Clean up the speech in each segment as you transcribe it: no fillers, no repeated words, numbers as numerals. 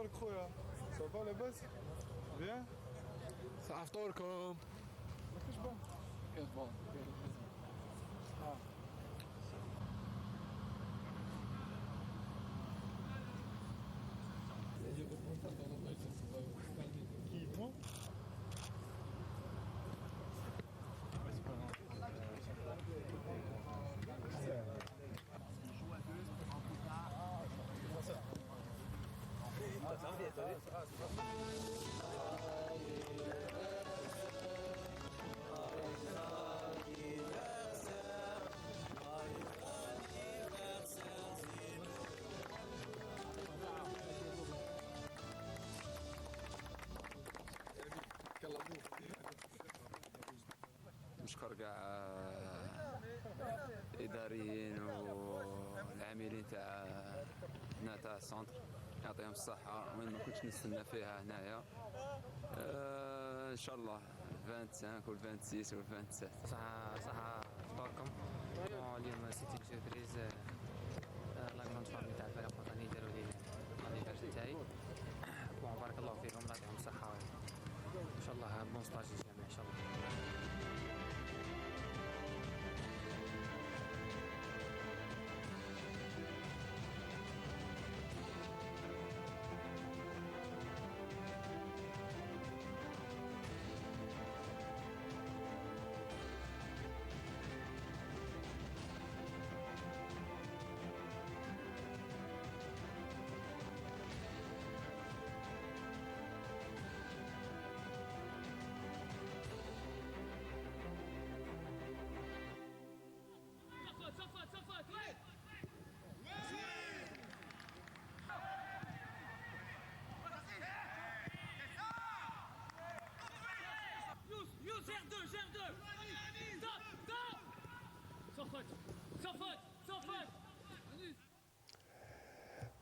فطور خويا صافا لاباس بيان صح فطوركم. ما كاش بون كسبان. كي بون نشكر كاع الاداريين والعاملين تاع هنا تاع السونتر يعطيهم الصحه وين ما كنتش نستنى فيها هنايا. ان شاء الله 25 وال 26 وال 27 صح فطوركم. اليوم سيتي سيربريز لا كروند فامي تاع الفريق الوطني داروا لي لانيفرسير تاعي. بون بارك الله فيهم الله يعطيهم الصحه ان شاء الله بون ستاج للجميع ان شاء الله.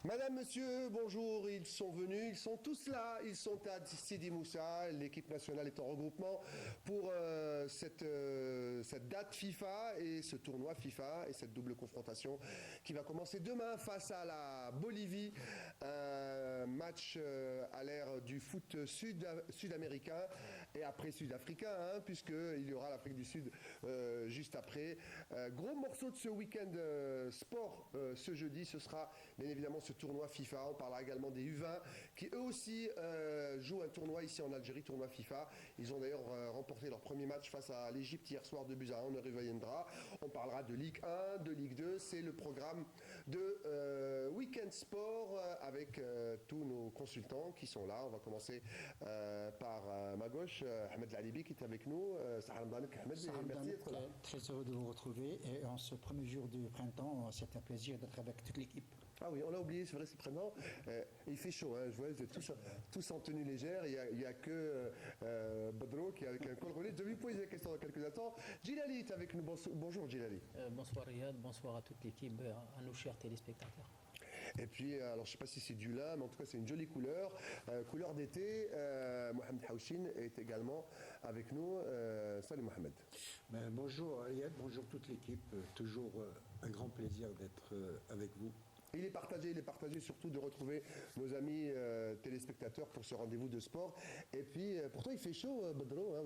Madame, monsieur, bonjour, ils sont venus, ils sont tous là, ils sont à Sidi Moussa, l'équipe nationale est en regroupement pour cette date FIFA et ce tournoi FIFA et cette double confrontation qui va commencer demain face à la Bolivie, un match à l'ère du foot sud-américain et après sud-africain, hein, puisqu'il y aura l'Afrique du Sud juste après. Gros morceau de ce week-end sport ce jeudi, ce sera bien évidemment ce tournoi FIFA. On parlera également des U20 qui eux aussi jouent un tournoi ici en Algérie, tournoi FIFA. Ils ont d'ailleurs remporté leur premier match face à l'Égypte hier soir 2-1. On y reviendra. On parlera de Ligue 1, de Ligue 2. C'est le programme de Weekend Sport avec tous nos consultants qui sont là. On va commencer par ma gauche, Ahmed Lalibi qui est avec nous. Ahmed, merci d'être là. Très heureux de vous retrouver et en ce premier jour du printemps, c'est un plaisir d'être avec toute l'équipe. Ah oui, on l'a oublié, c'est vrai, c'est printemps. Il fait chaud, hein, je vois, vous êtes tous en tenue légère. Il n'y a que Badro qui est avec un col roulé. Je vais vous poser la question dans quelques instants. Djilali est avec nous. Bonjour Djilali. Bonsoir Riyad, bonsoir à toute l'équipe, à nos chers téléspectateurs. Et puis, alors je ne sais pas si c'est du lin, mais en tout cas c'est une jolie couleur, couleur d'été. Mohamed Haouchin est également avec nous. Salut Mohamed. Bonjour Riyad, bonjour toute l'équipe. Toujours un grand plaisir d'être avec vous. Il est partagé surtout de retrouver nos amis téléspectateurs pour ce rendez-vous de sport. Et puis, pourtant il fait chaud, Badro, hein,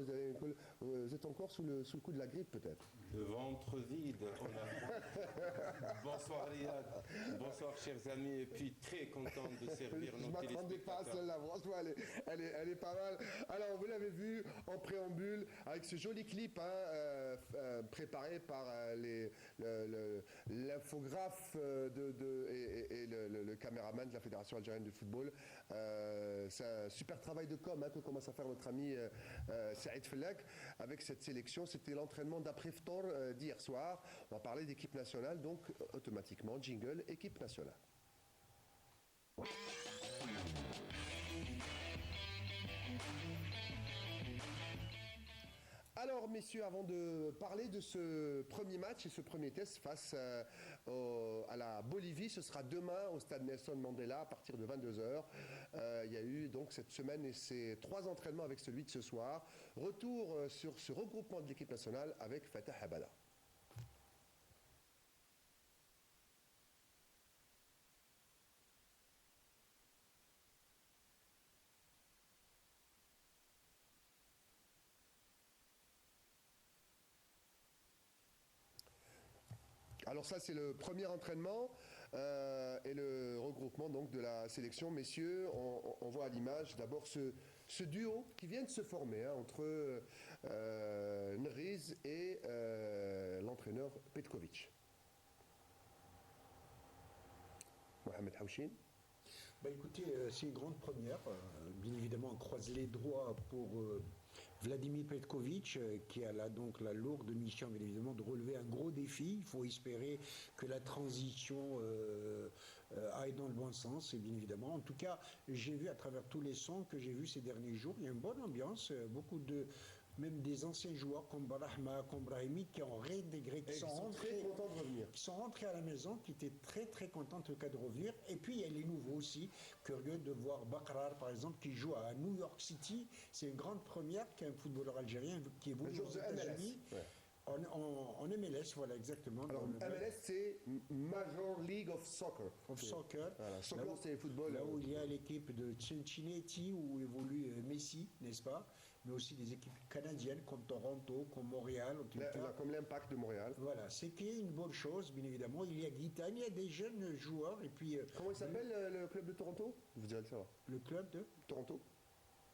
vous êtes encore sous le coup de la grippe peut-être. Le ventre vide. Bonsoir Riyad, bonsoir chers amis, et puis très content de servir nos téléspectateurs. Je ne m'attendais pas à celle-là, franchement elle est pas mal. Alors vous l'avez vu en préambule avec ce joli clip hein, préparé par l'infographe et le caméraman de la Fédération algérienne de football. C'est un super travail de com hein, que commence à faire notre ami Saïd Fellak avec cette sélection. C'était l'entraînement d'après-ftor d'hier soir. On va parler d'équipe nationale, donc automatiquement, jingle, équipe nationale. Alors, messieurs, avant de parler de ce premier match et ce premier test face à la Bolivie, ce sera demain au stade Nelson Mandela à partir de 22h. Il y a eu donc cette semaine et ces 3 entraînements avec celui de ce soir. Retour sur ce regroupement de l'équipe nationale avec Fatah Habada. Alors ça, c'est le premier entraînement et le regroupement donc de la sélection. Messieurs, on voit à l'image d'abord ce duo qui vient de se former entre Nriz et l'entraîneur Petkovic. Mohamed Haouchine. Écoutez, c'est une grande première. Bien évidemment, on croise les doigts pour Vladimir Petkovic, qui a là donc la lourde mission, bien évidemment, de relever un gros défi. Il faut espérer que la transition aille dans le bon sens, et bien évidemment. En tout cas, j'ai vu à travers tous les sons que j'ai vus ces derniers jours, il y a une bonne ambiance, beaucoup de... Même des anciens joueurs comme Barahma, comme Brahimi, qui ont réintégré, qui sont très contents de revenir. Qui sont rentrés à la maison, qui étaient très très contents en tout cas de revenir. Et puis il y a les nouveaux aussi, curieux de voir Bakrar par exemple, qui joue à New York City. C'est une grande première qu'un footballeur algérien qui évolue aux États-Unis. En MLS, voilà, exactement. Alors, MLS, c'est Major League of Soccer. Soccer. Voilà. Soccer, c'est le football. Là où il y a l'équipe de Cincinnati, où évolue Messi, n'est-ce pas? Mais aussi des équipes canadiennes comme Toronto, comme Montréal. Comme l'Impact de Montréal. Voilà, c'est qu'il y a une bonne chose, bien évidemment. Il y a Guitane, il y a des jeunes joueurs. Et puis, comment il s'appelle le club de Toronto? Vous direz ça. Le club de Toronto.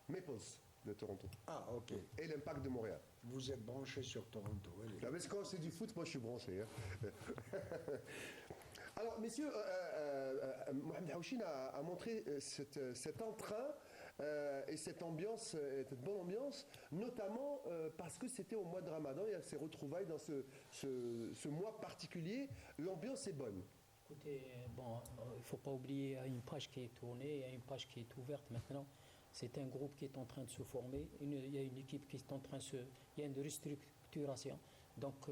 Maples de Toronto. Ah, ok. Et l'Impact de Montréal. Vous êtes branché sur Toronto. Là, mais quand c'est du foot, moi je suis branché. Hein. Alors, messieurs, Mohamed Haouchine a montré cet entrain et cette ambiance, cette bonne ambiance, notamment parce que c'était au mois de Ramadan, il y a ces retrouvailles dans ce mois particulier. L'ambiance est bonne. Écoutez, bon, il ne faut pas oublier, il y a une page qui est tournée, il y a une page qui est ouverte maintenant. C'est un groupe qui est en train de se former. Il y a une équipe qui est en train de se... Il y a une restructuration. Donc,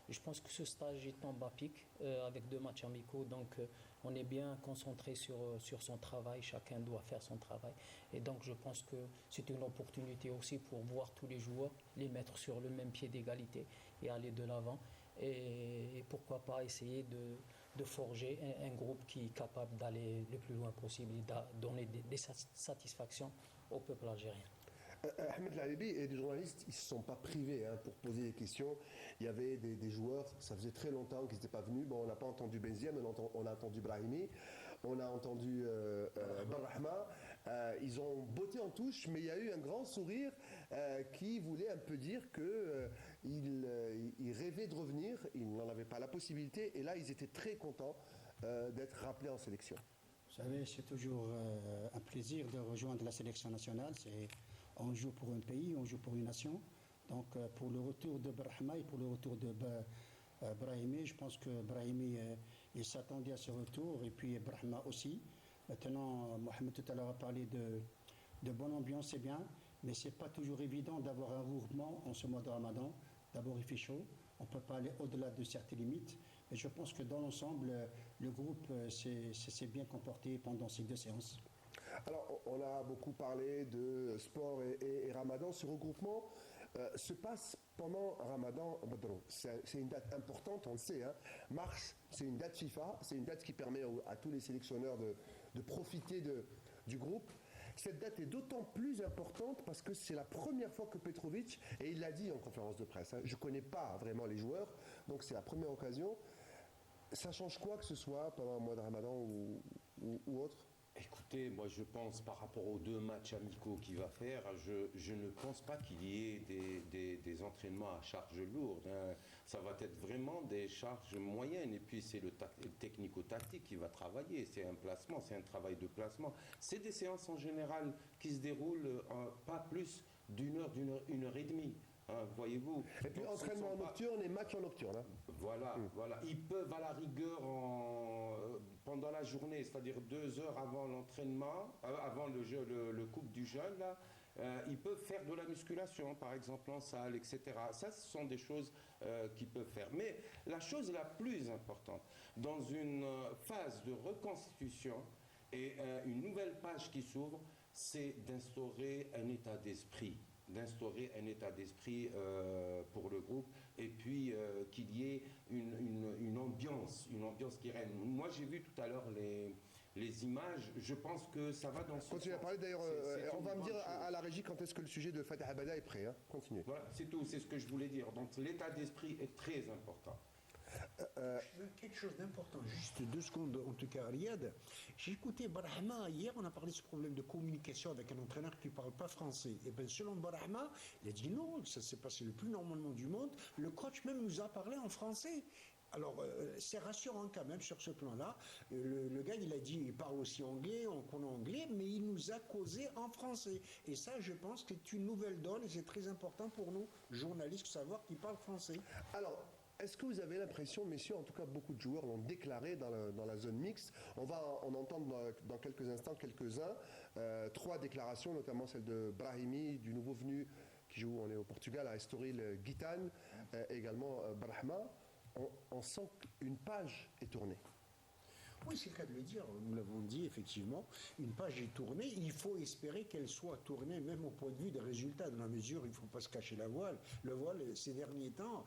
je pense que ce stage est en bas pic avec 2 matchs amicaux. Donc, on est bien concentré sur son travail. Chacun doit faire son travail. Et donc, je pense que c'est une opportunité aussi pour voir tous les joueurs, les mettre sur le même pied d'égalité et aller de l'avant. Et pourquoi pas essayer de forger un groupe qui est capable d'aller le plus loin possible et de donner des satisfactions au peuple algérien. Ahmed Lahibi et les journalistes, ils ne se sont pas privés pour poser des questions. Il y avait des joueurs, ça faisait très longtemps qu'ils n'étaient pas venus. Bon, on n'a pas entendu Benzia, mais on a entendu Brahimi, on a entendu Barahma. Ils ont botté en touche, mais il y a eu un grand sourire qui voulait un peu dire qu'ils rêvaient de revenir, ils n'en avaient pas la possibilité, et là, ils étaient très contents d'être rappelés en sélection. Vous savez, c'est toujours un plaisir de rejoindre la sélection nationale. On joue pour un pays, on joue pour une nation. Donc pour le retour de Brahma et pour le retour de Brahimi, je pense que Brahimi il s'attendait à ce retour et puis Brahma aussi. Maintenant, Mohamed tout à l'heure a parlé de bonne ambiance, c'est bien, mais c'est pas toujours évident d'avoir un regroupement en ce mois de Ramadan. D'abord, il fait chaud, on ne peut pas aller au-delà de certaines limites. Et je pense que dans l'ensemble, le groupe s'est bien comporté pendant ces 2 séances. Alors, on a beaucoup parlé de sport et Ramadan. Ce regroupement se passe pendant Ramadan. C'est une date importante, on le sait. Hein. Mars, c'est une date FIFA. C'est une date qui permet à tous les sélectionneurs de profiter du groupe. Cette date est d'autant plus importante parce que c'est la première fois que Petrovic, et il l'a dit en conférence de presse, je ne connais pas vraiment les joueurs, donc c'est la première occasion. Ça change quoi que ce soit pendant un mois de Ramadan ou autre? Écoutez, moi je pense par rapport aux 2 matchs amicaux qu'il va faire, je ne pense pas qu'il y ait des entraînements à charge lourde. Hein. Ça va être vraiment des charges moyennes et puis c'est le technico-tactique qui va travailler. C'est un placement, c'est un travail de placement. C'est des séances en général qui se déroulent pas plus d'une heure et demie. Hein, voyez-vous. Et puis entraînement nocturne et match en nocturne. Hein. Voilà, voilà. Ils peuvent à la rigueur pendant la journée, c'est-à-dire 2 heures avant l'entraînement, avant le coupe du jeûne, là, ils peuvent faire de la musculation, par exemple en salle, etc. Ça, ce sont des choses qu'ils peuvent faire. Mais la chose la plus importante, dans une phase de reconstitution et une nouvelle page qui s'ouvre, c'est d'instaurer un état d'esprit. Pour le groupe et puis qu'il y ait une ambiance qui règne. Moi j'ai vu tout à l'heure les images, je pense que ça va dans ce sens. Continuez à parler d'ailleurs, on va me dire à la régie quand est-ce que le sujet de Fatih Abada est prêt. Hein. Continuez. Voilà, c'est tout, c'est ce que je voulais dire. Donc l'état d'esprit est très important. Quelque chose d'important, juste 2 secondes en tout cas, Riyad. J'ai écouté Brahma hier, on a parlé de ce problème de communication avec un entraîneur qui ne parle pas français. Et bien selon Brahma, il a dit non, ça s'est passé le plus normalement du monde. Le coach même nous a parlé en français. Alors, c'est rassurant quand même sur ce plan-là. Le gars, il a dit, il parle aussi anglais, on connaît anglais, mais il nous a causé en français. Et ça, je pense que c'est une nouvelle donne et c'est très important pour nous, journalistes, de savoir qu'il parle français. Alors, est-ce que vous avez l'impression, messieurs, en tout cas beaucoup de joueurs l'ont déclaré dans la zone mixte, on va en entendre dans quelques instants quelques-uns, 3 déclarations, notamment celle de Brahimi, du nouveau venu qui joue, on est au Portugal, à Estoril, Gitane, également Brahma. On sent qu'une page est tournée. Oui, c'est le cas de le dire. Nous l'avons dit, effectivement. Une page est tournée. Il faut espérer qu'elle soit tournée, même au point de vue des résultats, dans la mesure où il ne faut pas se cacher la voile. Le voile, ces derniers temps,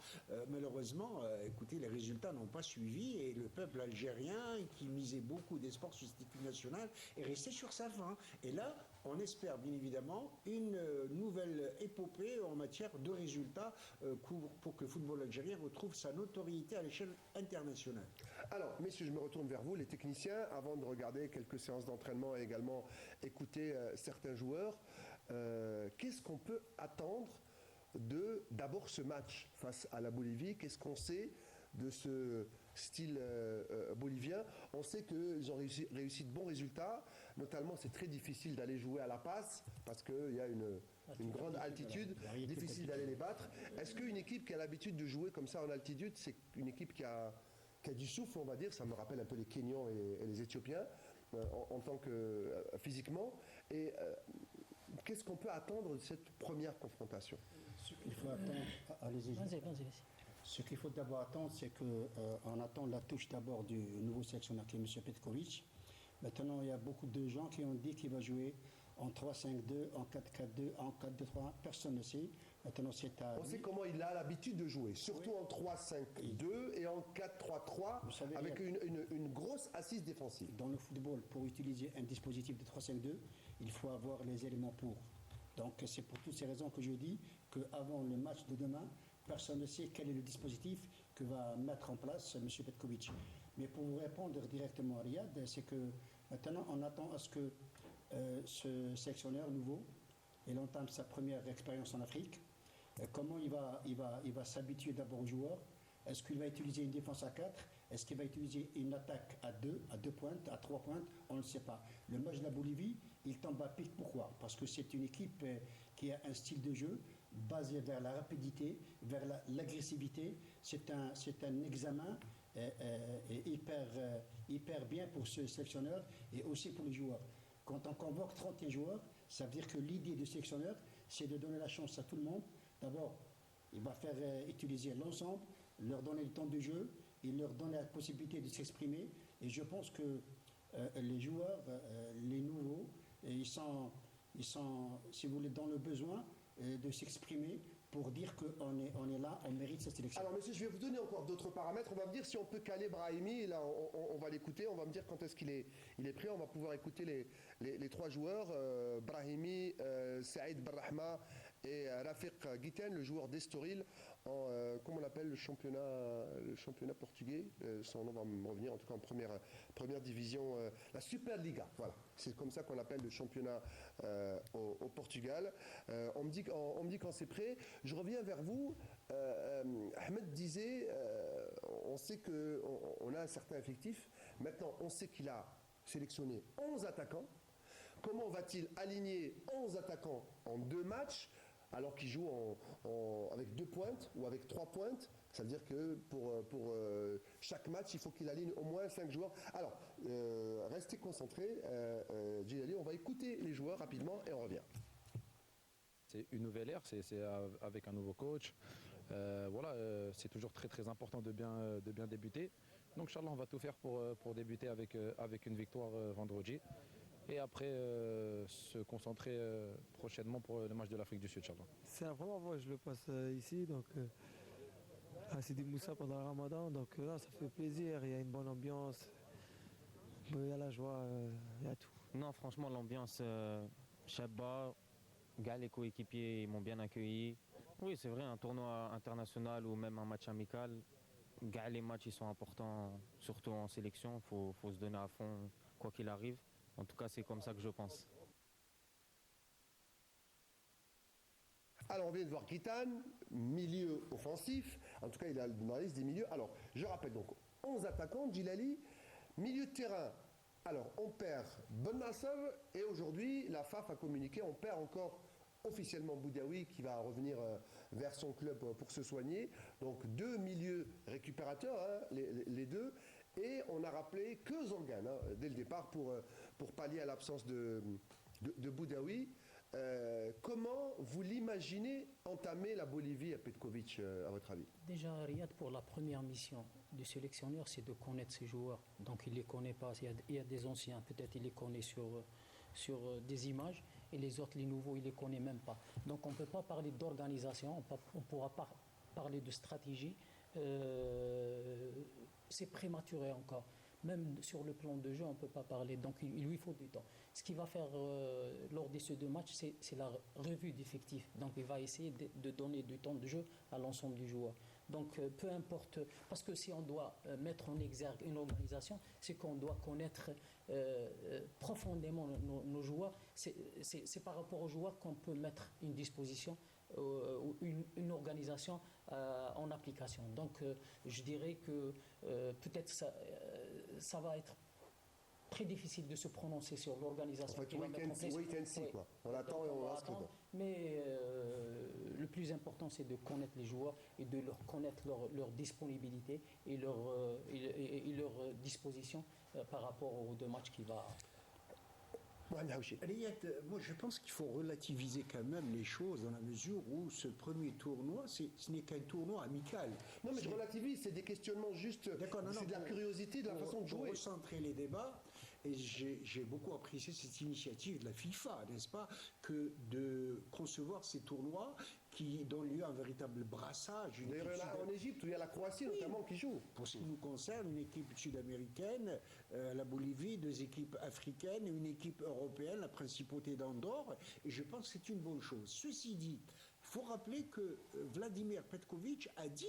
malheureusement, écoutez, les résultats n'ont pas suivi et le peuple algérien, qui misait beaucoup d'espoir sur cette équipe nationale, est resté sur sa faim. Et là, on espère bien évidemment une nouvelle épopée en matière de résultats pour que le football algérien retrouve sa notoriété à l'échelle internationale. Alors, messieurs, je me retourne vers vous, les techniciens, avant de regarder quelques séances d'entraînement et également écouter certains joueurs. Qu'est-ce qu'on peut attendre d'abord ce match face à la Bolivie? Qu'est-ce qu'on sait de ce style bolivien? On sait qu'ils ont réussi de bons résultats. Notamment, c'est très difficile d'aller jouer à La Paz parce qu'il y a une grande altitude, difficile d'aller les battre. Est-ce qu'une équipe qui a l'habitude de jouer comme ça en altitude, c'est une équipe qui a du souffle, on va dire? Ça me rappelle un peu les Kenyans et les Éthiopiens en tant que physiquement. Et qu'est-ce qu'on peut attendre de cette première confrontation? Ce qu'il faut attendre, allez-y. Vas-y. Ce qu'il faut d'abord attendre, c'est qu'on attend la touche d'abord du nouveau sélectionneur qui est M. Petkovic. Maintenant, il y a beaucoup de gens qui ont dit qu'il va jouer en 3-5-2, en 4-4-2, en 4-2-3. Personne ne sait. Maintenant, c'est à On sait comment il a l'habitude de jouer, surtout en 3-5-2 et en 4-3-3, avec une grosse assise défensive. Dans le football, pour utiliser un dispositif de 3-5-2, il faut avoir les éléments pour. Donc, c'est pour toutes ces raisons que je dis qu'avant le match de demain, personne ne sait quel est le dispositif que va mettre en place M. Petkovic. Mais pour vous répondre directement à Riyad, c'est que maintenant, on attend à ce que ce sélectionneur nouveau, il entame sa première expérience en Afrique. Comment il va s'habituer d'abord aux joueurs? Est-ce qu'il va utiliser une défense à 4? Est-ce qu'il va utiliser une attaque à 2 pointes, à 3 pointes? On ne le sait pas. Le match de la Bolivie, il tombe à pic. Pourquoi? Parce que c'est une équipe qui a un style de jeu basé vers la rapidité, vers l'agressivité. C'est un examen hyper bien pour ce sélectionneur et aussi pour les joueurs. Quand on convoque 31 joueurs, ça veut dire que l'idée du sélectionneur, c'est de donner la chance à tout le monde. D'abord, il va faire utiliser l'ensemble, leur donner le temps de jeu, il leur donne la possibilité de s'exprimer. Et je pense que les joueurs, les nouveaux, ils sont, si vous voulez, dans le besoin de s'exprimer pour dire qu'on est là, on mérite cette sélection. Alors, monsieur, je vais vous donner encore d'autres paramètres. On va me dire si on peut caler Brahimi. Là, on va l'écouter. On va me dire quand est-ce qu'il est prêt. On va pouvoir écouter les 3 joueurs. Brahimi, Saïd Barrahma et Rafiq Guiten, le joueur d'Estoril, comment on appelle le championnat portugais. Son nom va me revenir, en tout cas en première division, la Superliga. Voilà, c'est comme ça qu'on appelle le championnat au Portugal. On me dit quand c'est prêt. Je reviens vers vous. Ahmed disait, on sait qu'on a un certain effectif. Maintenant, on sait qu'il a sélectionné 11 attaquants. Comment va-t-il aligner 11 attaquants en 2 matchs alors qu'il joue avec 2 pointes ou avec 3 pointes? Ça veut dire que pour chaque match, il faut qu'il aligne au moins 5 joueurs. Alors, restez concentrés. Djilali, on va écouter les joueurs rapidement et on revient. C'est une nouvelle ère, c'est avec un nouveau coach. C'est toujours très très important de bien débuter. Donc, Inch'Allah, on va tout faire pour débuter avec une victoire vendredi. Et après, se concentrer prochainement pour le match de l'Afrique du Sud, Inch'Allah. C'est la première fois que je le passe ici, donc à Sidi Moussa pendant le Ramadan. Donc là, ça fait plaisir, il y a une bonne ambiance, il y a la joie, il y a tout. Non, franchement, l'ambiance, Shabba, gars, les coéquipiers, ils m'ont bien accueilli. Oui, c'est vrai, un tournoi international ou même un match amical, les matchs ils sont importants, surtout en sélection. Faut se donner à fond, quoi qu'il arrive. En tout cas, c'est comme ça que je pense. Alors, on vient de voir Kitan, milieu offensif. En tout cas, il a dans la liste des milieux. Alors, je rappelle donc 11 attaquants, Djilali, milieu de terrain. Alors, on perd Ben Nassov et aujourd'hui, la FAF a communiqué, on perd encore officiellement Boudaoui qui va revenir vers son club pour se soigner. Donc, 2 milieux récupérateurs, hein, les deux. Et on a rappelé que Zangan, hein, dès le départ, pour pallier à l'absence de Boudaoui. Comment vous l'imaginez entamer la Bolivie à Petkovic, à votre avis? Déjà, Riyad, pour la première mission du sélectionneur, c'est de connaître ses joueurs. Donc, il ne les connaît pas. Il y a des anciens, peut-être il les connaît sur des images, et les autres, les nouveaux, il ne les connaît même pas. Donc, on ne peut pas parler d'organisation, on ne pourra pas parler de stratégie. C'est prématuré encore. Même sur le plan de jeu, on ne peut pas parler. Donc, il lui faut du temps. Ce qu'il va faire lors de ces 2 matchs, c'est la revue d'effectifs. Donc, il va essayer de donner du temps de jeu à l'ensemble du joueur. Donc, peu importe, parce que si on doit mettre en exergue une organisation, c'est qu'on doit connaître profondément nos joueurs. C'est par rapport aux joueurs qu'on peut mettre une disposition ou une organisation en application. Donc, je dirais que peut-être ça va être très difficile de se prononcer sur l'organisation. En fait, wait and see, quoi. On attend et on va attendre. Mais le plus important, c'est de connaître les joueurs et de leur connaître leur disponibilité et leur disposition par rapport aux 2 matchs qui va. Riyad, moi je pense qu'il faut relativiser quand même les choses dans la mesure où ce premier tournoi, ce n'est qu'un tournoi amical. Non, mais je relativise, c'est des questionnements juste, c'est de la curiosité, de la façon de jouer. Pour recentrer les débats, et j'ai beaucoup apprécié cette initiative de la FIFA, n'est-ce pas, que de concevoir ces tournois qui donnent lieu à un véritable brassage. D'ailleurs, en Égypte, où il y a la Croatie notamment qui joue. Pour ce qui nous concerne, une équipe sud-américaine, la Bolivie, 2 équipes africaines, une équipe européenne, la principauté d'Andorre, et je pense que c'est une bonne chose. Ceci dit, il faut rappeler que Vladimir Petkovic a dit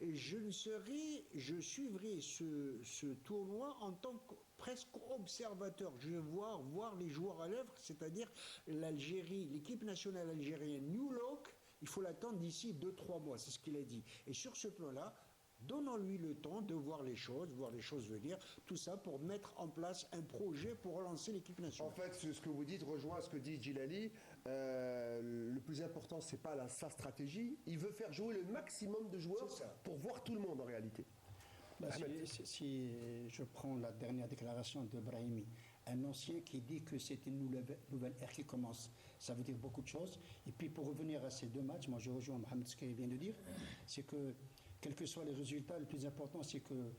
je suivrai ce tournoi en tant que presque observateur. Je vais voir les joueurs à l'œuvre, c'est-à-dire l'Algérie, l'équipe nationale algérienne New Look, il faut l'attendre d'ici 2-3 mois, c'est ce qu'il a dit. Et sur ce plan-là, donnons-lui le temps de voir les choses venir, tout ça pour mettre en place un projet pour relancer l'équipe nationale. En fait, ce que vous dites rejoint ce que dit Djilali. Le plus important, c'est pas sa stratégie. Il veut faire jouer le maximum de joueurs pour voir tout le monde en réalité. Si je prends la dernière déclaration de Brahimi, un ancien qui dit que c'est une nouvelle ère qui commence, ça veut dire beaucoup de choses. Et puis pour revenir à ces 2 matchs, moi je rejoins Mohamed ce qu'il vient de dire, c'est que quels que soient les résultats, le plus important c'est que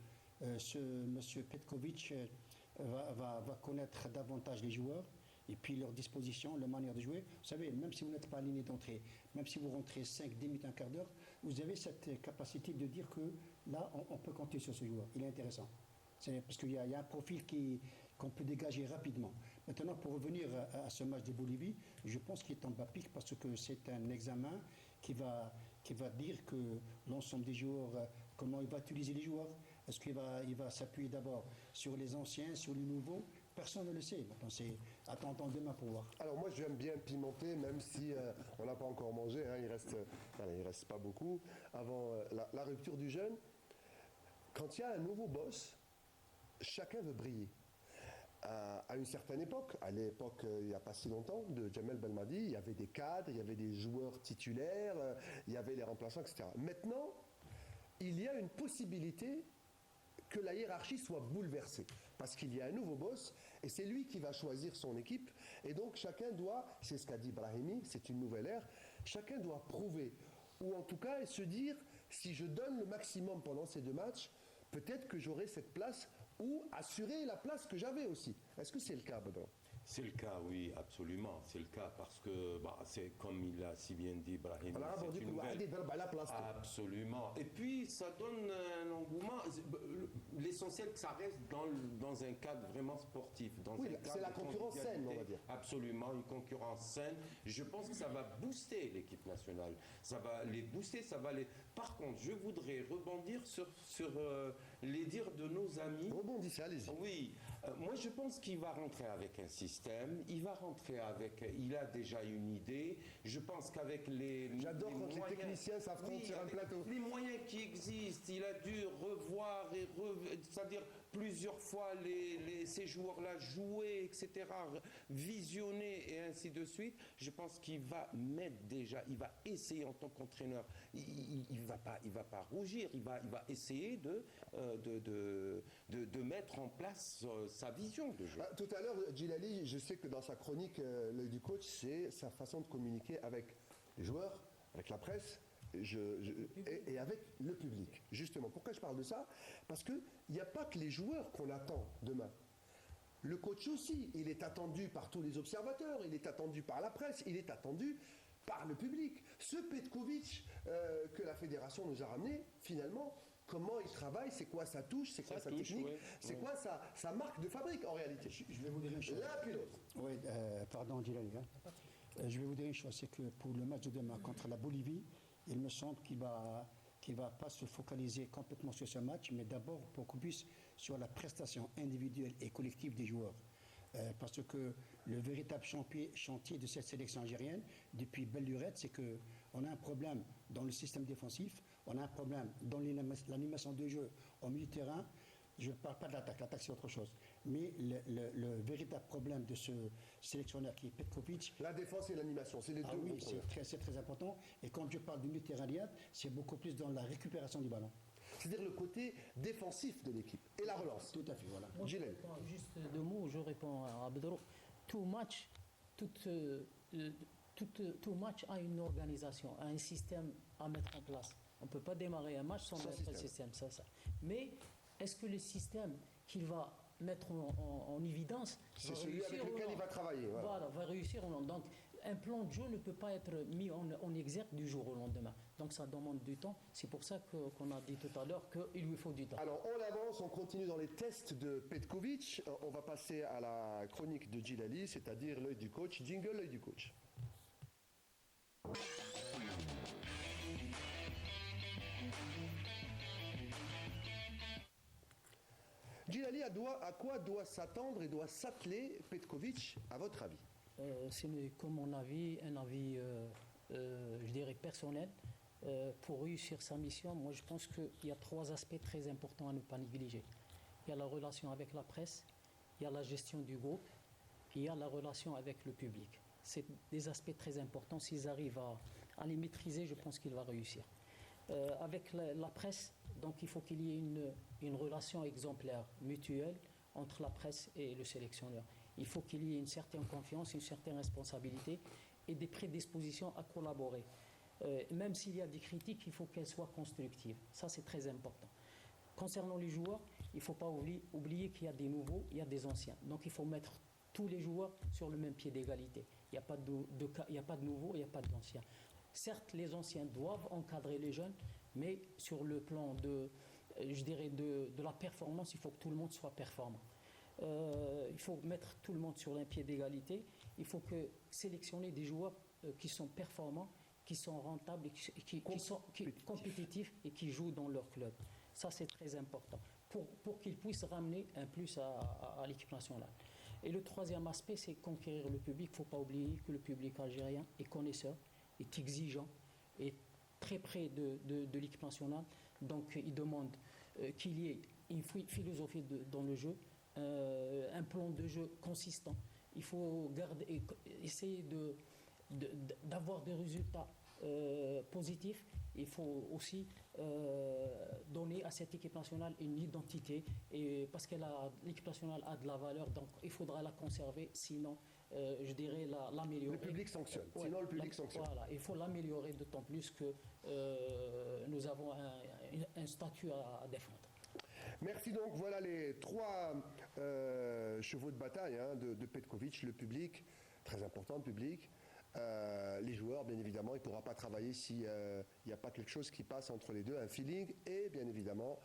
ce monsieur Petkovic va connaître davantage les joueurs et puis leur disposition, leur manière de jouer. Vous savez, même si vous n'êtes pas aligné d'entrée, même si vous rentrez 5, 10 minutes, un quart d'heure, vous avez cette capacité de dire que là, on peut compter sur ce joueur. Il est intéressant. Parce qu'il y a un profil qu'on peut dégager rapidement. Maintenant, pour revenir à ce match de Bolivie, je pense qu'il tombe à pic parce que c'est un examen qui va dire que l'ensemble des joueurs, comment il va utiliser les joueurs. Est-ce qu'il va s'appuyer d'abord sur les anciens, sur les nouveaux? Personne ne le sait. Maintenant, c'est attendons demain pour voir. Alors moi, j'aime bien pimenter, même si on n'a pas encore mangé. Hein, il reste pas beaucoup avant la rupture du jeûne. Quand il y a un nouveau boss, chacun veut briller. À une certaine époque, à l'époque il n'y a pas si longtemps, de Jamel Belmadi, il y avait des cadres, il y avait des joueurs titulaires, il y avait les remplaçants, etc. Maintenant, il y a une possibilité que la hiérarchie soit bouleversée, parce qu'il y a un nouveau boss, et c'est lui qui va choisir son équipe, et donc chacun doit, c'est ce qu'a dit Brahimi, c'est une nouvelle ère, chacun doit prouver, ou en tout cas se dire, si je donne le maximum pendant ces 2 matchs, peut-être que j'aurai cette place, ou assurer la place que j'avais aussi. Est-ce que c'est le cas, Badran? C'est le cas, oui, absolument. C'est le cas parce que c'est comme il a si bien dit Brahim. c'est une nouvelle- Absolument. Et puis ça donne un engouement. L'essentiel que ça reste dans un cadre vraiment sportif. Oui, un cadre c'est la de concurrence saine, on va dire. Absolument, une concurrence saine. Je pense que ça va booster l'équipe nationale. Ça va les booster, ça va les. Par contre, je voudrais rebondir sur les dires de nos amis. Rebondissez, allez-y. Oui, moi je pense qu'il va rentrer avec un système, il a déjà une idée. Je pense qu'avec J'adore quand les techniciens s'affrontent sur un plateau. Les moyens qui existent, il a dû revoir c'est-à-dire plusieurs fois ces joueurs-là jouer, etc., visionner et ainsi de suite. Je pense qu'il va il va essayer en tant qu'entraîneur. Il va pas rougir, il va essayer de mettre en place sa vision de jeu. Tout à l'heure, Djilali, je sais que dans sa chronique, l'œil du coach, c'est sa façon de communiquer avec les joueurs, avec la presse et avec le public. Justement, pourquoi je parle de ça? Parce qu'il n'y a pas que les joueurs qu'on attend demain. Le coach aussi, il est attendu par tous les observateurs, il est attendu par la presse, il est attendu par le public. Ce Petkovic que la fédération nous a ramené, finalement, comment il travaille, c'est quoi sa touche, c'est quoi sa technique, c'est quoi sa marque de fabrique en réalité. Je vais vous dire une chose. L'un puis l'autre. Oui, pardon, Djilali. Je vais vous dire une chose, c'est que pour le match de demain contre la Bolivie, il me semble qu'il va pas se focaliser complètement sur ce match, mais d'abord pour qu'on puisse sur la prestation individuelle et collective des joueurs. Parce que le véritable chantier de cette sélection algérienne, depuis belle lurette, c'est qu'on a un problème dans le système défensif, on a un problème dans l'animation de jeu au milieu de terrain. Je ne parle pas de l'attaque c'est autre chose. Mais le véritable problème de ce sélectionneur qui est Petkovic... La défense et l'animation, c'est les deux. Oui, c'est très important. Et quand je parle du milieu terrain, c'est beaucoup plus dans la récupération du ballon. C'est-à-dire le côté défensif de l'équipe et la relance. Tout à fait, voilà. Moi, juste deux mots, je réponds à Abdro. Tout match a une organisation, a un système à mettre en place. On ne peut pas démarrer un match sans mettre un système. Mais est-ce que le système qu'il va mettre en évidence c'est celui avec lequel il va travailler. Voilà, va réussir ou non. Donc, un plan de jeu ne peut pas être mis en exergue du jour au lendemain. Donc, ça demande du temps. C'est pour ça qu'on a dit tout à l'heure qu'il lui faut du temps. Alors, on avance, on continue dans les tests de Petkovic. On va passer à la chronique de Djilali, c'est-à-dire l'œil du coach. Jingle, l'œil du coach. Djilali, à quoi doit s'attendre et doit s'atteler Petkovic, à votre avis? C'est comme mon avis, un avis, je dirais, personnel. Pour réussir sa mission, moi je pense qu'il y a trois aspects très importants à ne pas négliger. Il y a la relation avec la presse, il y a la gestion du groupe, et il y a la relation avec le public. C'est des aspects très importants. S'ils arrivent à les maîtriser, je pense qu'il va réussir. Avec la presse, donc il faut qu'il y ait une relation exemplaire, mutuelle, entre la presse et le sélectionneur. Il faut qu'il y ait une certaine confiance, une certaine responsabilité et des prédispositions à collaborer. Même s'il y a des critiques, il faut qu'elles soient constructives. Ça, c'est très important. Concernant les joueurs, il ne faut pas oublier qu'il y a des nouveaux, il y a des anciens. Donc il faut mettre tous les joueurs sur le même pied d'égalité. Il n'y a pas de nouveaux, il n'y a pas d'anciens. Certes, les anciens doivent encadrer les jeunes, mais sur le plan de la performance, il faut que tout le monde soit performant. Il faut mettre tout le monde sur un pied d'égalité. Il faut sélectionner des joueurs qui sont performants, qui sont rentables, qui sont compétitifs et qui jouent dans leur club. Ça, c'est très important pour qu'ils puissent ramener un plus à l'équipe nationale. Et le troisième aspect, c'est conquérir le public. Il ne faut pas oublier que le public algérien est connaisseur, est exigeant, est très près de l'équipe nationale. Donc, il demande qu'il y ait une philosophie dans le jeu, un plan de jeu consistant. Il faut essayer d'avoir des résultats positifs. Il faut aussi donner à cette équipe nationale une identité, parce que l'équipe nationale a de la valeur, donc il faudra la conserver, sinon je dirais l'améliorer. Le public sanctionne, sinon le public sanctionne. Voilà, il faut l'améliorer, d'autant plus que nous avons un statut à défendre. Merci donc, voilà les 3 chevaux de bataille de Petkovic, le public, très important le public, les joueurs bien évidemment, il ne pourra pas travailler s'il n'y a pas quelque chose qui passe entre les deux, un feeling, et bien évidemment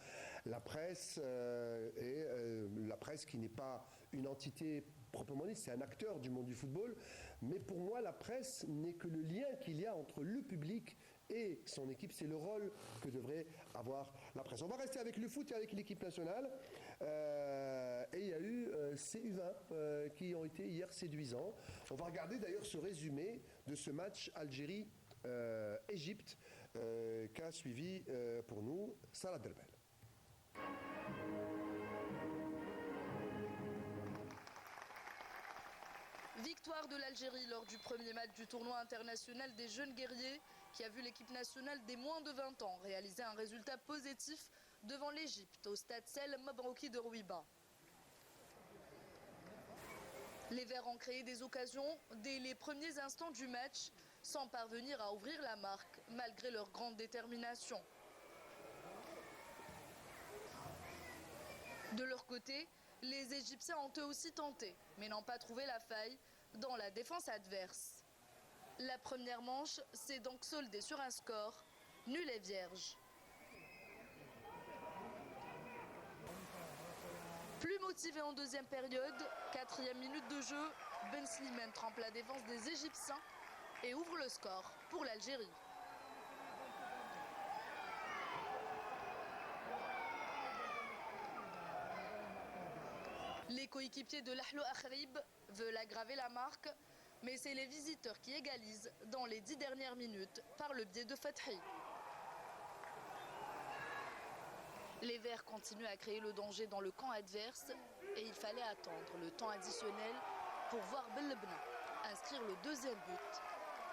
la presse, la presse qui n'est pas une entité proprement dit, c'est un acteur du monde du football, mais pour moi la presse n'est que le lien qu'il y a entre le public et son équipe, c'est le rôle que devrait avoir la presse. On va rester avec le foot et avec l'équipe nationale. Et il y a eu ces U20 qui ont été hier séduisants. On va regarder d'ailleurs ce résumé de ce match Algérie-Égypte qu'a suivi pour nous Salah Derbel. Victoire de l'Algérie lors du premier match du tournoi international des jeunes guerriers qui a vu l'équipe nationale des moins de 20 ans réaliser un résultat positif devant l'Égypte au stade Sel Mabrouki de Rouiba. Les Verts ont créé des occasions dès les premiers instants du match sans parvenir à ouvrir la marque malgré leur grande détermination. De leur côté, les Égyptiens ont eux aussi tenté, mais n'ont pas trouvé la faille dans la défense adverse. La première manche s'est donc soldée sur un score nul et vierge. Plus motivé en deuxième période, 4e minute de jeu, Ben Slimane trempe la défense des Égyptiens et ouvre le score pour l'Algérie. Les coéquipiers de l'Ahlo Akhrib veulent aggraver la marque, mais c'est les visiteurs qui égalisent dans les 10 dernières minutes par le biais de Fathi. Les Verts continuent à créer le danger dans le camp adverse et il fallait attendre le temps additionnel pour voir Bellebna inscrire le deuxième but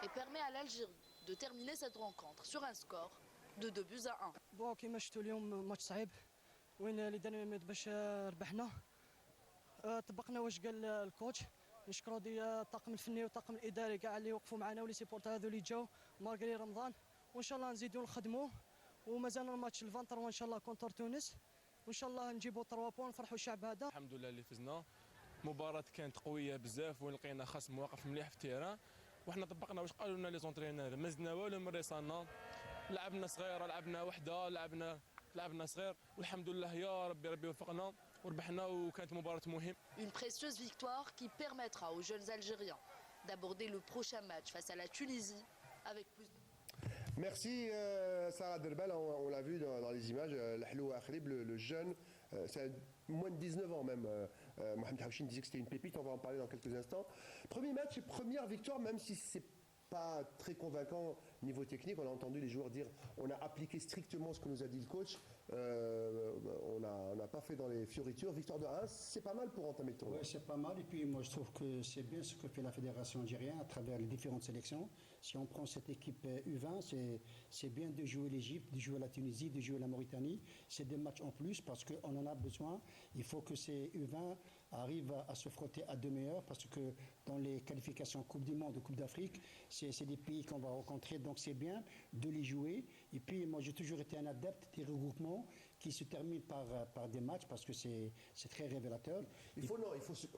et permet à l'Algérie de terminer cette rencontre sur un score de 2-1. Bon, كما شفتوا اليوم ماتش صعيب وين لي داني ميميت باش ربحنا طبقنا واش قال الكوتش نشكروا الطاقم الفني والطاقم الاداري كاع اللي وقفوا معنا ولي سيبورتر هذو اللي جاو مارغري رمضان وان شاء الله نزيدوا نخدموا ومازال الماتش الفانتر وان شاء الله كونتر تونس وان شاء الله نجيبوا 3 بوان نفرحوا الشعب هذا. الحمد لله اللي فزنا. مباراة كانت قوية بزاف وين لقينا خصم واقف مليح في التيران وحنا طبقنا واش قالوا لنا لي زونترينور ما زدنا والو من ريصانا لعبنا صغيرة لعبنا وحدة لعبنا صغير والحمد لله يا ربي وفقنا وربحنا وكانت مباراة مهمة. Une précieuse victoire qui permettra aux jeunes Algériens d'aborder le prochain match face à la Tunisie avec plus de... Merci Sarah Derbel, on l'a vu dans les images, l'Ahlo Akhrib, le jeune, c'est moins de 19 ans même, Mohamed Hawchin disait que c'était une pépite, on va en parler dans quelques instants. Premier match et première victoire, même si c'est pas très convaincant niveau technique, on a entendu les joueurs dire on a appliqué strictement ce que nous a dit le coach, on n'a pas fait dans les fioritures, victoire de 1, c'est pas mal pour entamer le tournoi. Oui, c'est pas mal, et puis moi je trouve que c'est bien ce que fait la fédération algérienne à travers les différentes sélections. Si on prend cette équipe U20, c'est bien de jouer l'Égypte, de jouer la Tunisie, de jouer la Mauritanie, c'est des matchs en plus parce qu'on en a besoin, il faut que ces U20 arrivent à se frotter à deux meilleurs parce que dans les qualifications Coupe du Monde ou Coupe d'Afrique, c'est des pays qu'on va rencontrer, donc c'est bien de les jouer. Et puis moi j'ai toujours été un adepte des regroupements qui se terminent par des matchs parce que c'est très révélateur.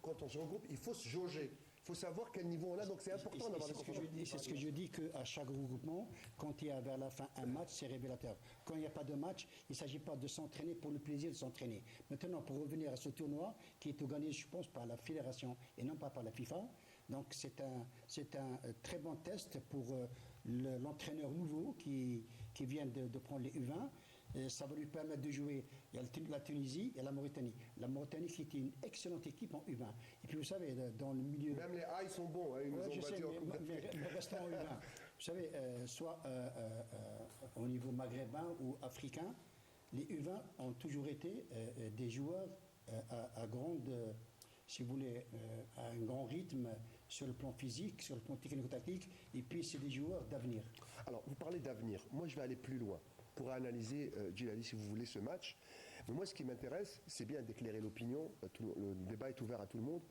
Quand on se regroupe, il faut se jauger. Il faut savoir quel niveau on a, donc c'est important d'avoir des C'est ce que je dis qu'à chaque regroupement, quand il y a vers la fin un match, c'est révélateur. Quand il n'y a pas de match, il ne s'agit pas de s'entraîner pour le plaisir de s'entraîner. Maintenant, pour revenir à ce tournoi, qui est organisé, je pense, par la fédération et non pas par la FIFA, donc c'est un très bon test pour l'entraîneur nouveau qui vient de prendre les U20. Et ça va lui permettre de jouer. Il y a la Tunisie et la Mauritanie. La Mauritanie qui était une excellente équipe en U20. Et puis vous savez, dans le milieu... Même les A, ils sont bons. Hein, ils nous ont battus en Coupe d'Afrique. Mais restant en U20. Vous savez, soit au niveau maghrébin ou africain, les U20 ont toujours été des joueurs à grande... si vous voulez, à un grand rythme sur le plan physique, sur le plan technico-tactique, et puis c'est des joueurs d'avenir. Alors, vous parlez d'avenir. Moi, je vais aller plus loin pour analyser, Djilali, si vous voulez, ce match. Mais moi, ce qui m'intéresse, c'est bien d'éclairer l'opinion. Le débat est ouvert à tout le monde.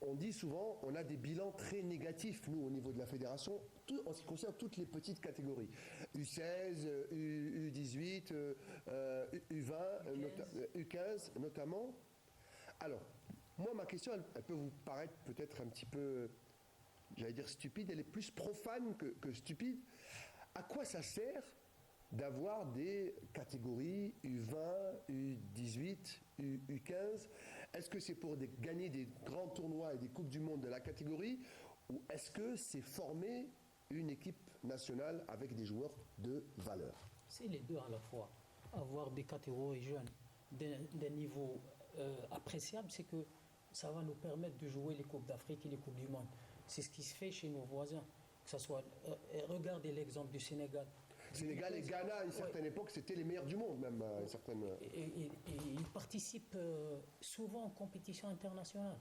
on dit souvent, on a des bilans très négatifs, nous, au niveau de la fédération, en ce qui concerne toutes les petites catégories. U16, U18, U20, U15 notamment. Alors, moi, ma question, elle peut vous paraître peut-être un petit peu, j'allais dire stupide, elle est plus profane que stupide. À quoi ça sert d'avoir des catégories U20, U18, U15? Est-ce que c'est pour gagner des grands tournois et des Coupes du Monde de la catégorie, ou est-ce que c'est former une équipe nationale avec des joueurs de valeur? C'est les deux à la fois. Avoir des catégories jeunes d'un niveau appréciable, c'est que ça va nous permettre de jouer les Coupes d'Afrique et les Coupes du Monde. C'est ce qui se fait chez nos voisins. Que ça soit, regardez l'exemple du Sénégal. Sénégal et Ghana, à une certaine époque, c'était les meilleurs du monde, même. À une certaine... Et ils participent souvent en compétition internationale.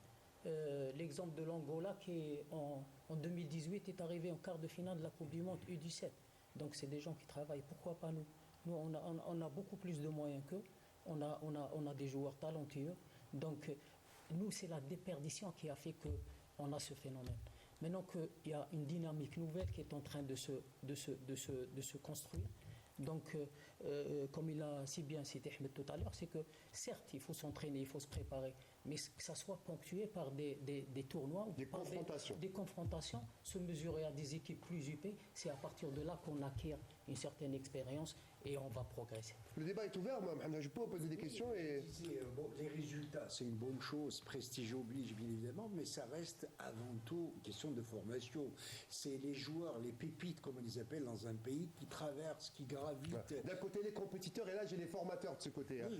L'exemple de l'Angola qui, en 2018, est arrivé en quart de finale de la Coupe du Monde U17. Donc, c'est des gens qui travaillent. Pourquoi pas nous? Nous, on a beaucoup plus de moyens qu'eux. On a des joueurs talentueux. Donc, nous, c'est la déperdition qui a fait qu'on a ce phénomène. Maintenant qu'il y a une dynamique nouvelle qui est en train de se construire, donc comme il a si bien cité Ahmed tout à l'heure, c'est que certes, il faut s'entraîner, il faut se préparer, mais que ça soit ponctué par des tournois, ou par des confrontations, se mesurer à des équipes plus huppées, c'est à partir de là qu'on acquiert une certaine expérience et on va progresser. Le débat est ouvert, moi, je peux poser des questions. Et... les résultats, c'est une bonne chose, prestige oblige bien évidemment, mais ça reste avant tout une question de formation. C'est les joueurs, les pépites, comme on les appelle dans un pays, qui traversent, qui gravitent. Ouais. D'un côté, les compétiteurs, et là, j'ai les formateurs de ce côté. Oui,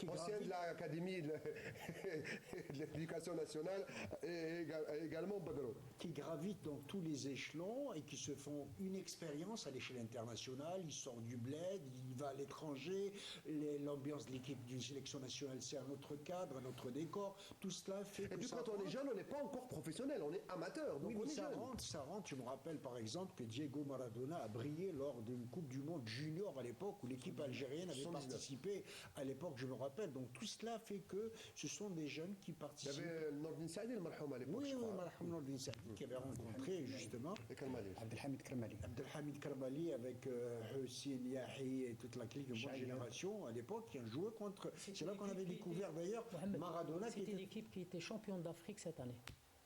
anciens de l'Académie de l'Éducation nationale et également Badro. Qui gravitent dans tous les échelons et qui se font une expérience à l'échelle internationale. Ils sortent du bled, il va à l'étranger, l'ambiance de l'équipe d'une sélection nationale, c'est un autre cadre, un autre décor. Tout cela fait que. Et puis quand on est jeune, on n'est pas encore professionnel, on est amateur. Donc oui, on mais est ça jeune. rentre. Je me rappelle par exemple que Diego Maradona a brillé lors d'une Coupe du Monde junior à l'époque où l'équipe algérienne avait 79. participé. À l'époque, je me rappelle. Donc tout cela fait que ce sont des jeunes qui participent. Il y avait Nordin Saadi, le marhoum à l'époque. Oui, Marhoum Nordin Saadi qui avait rencontré justement Abdelhamid Karmali avec Hussein Yahi et toute la clique de ma génération à l'époque qui ont joué contre. C'est là qu'on avait découvert d'ailleurs Maradona. C'était l'équipe qui était championne d'Afrique cette année,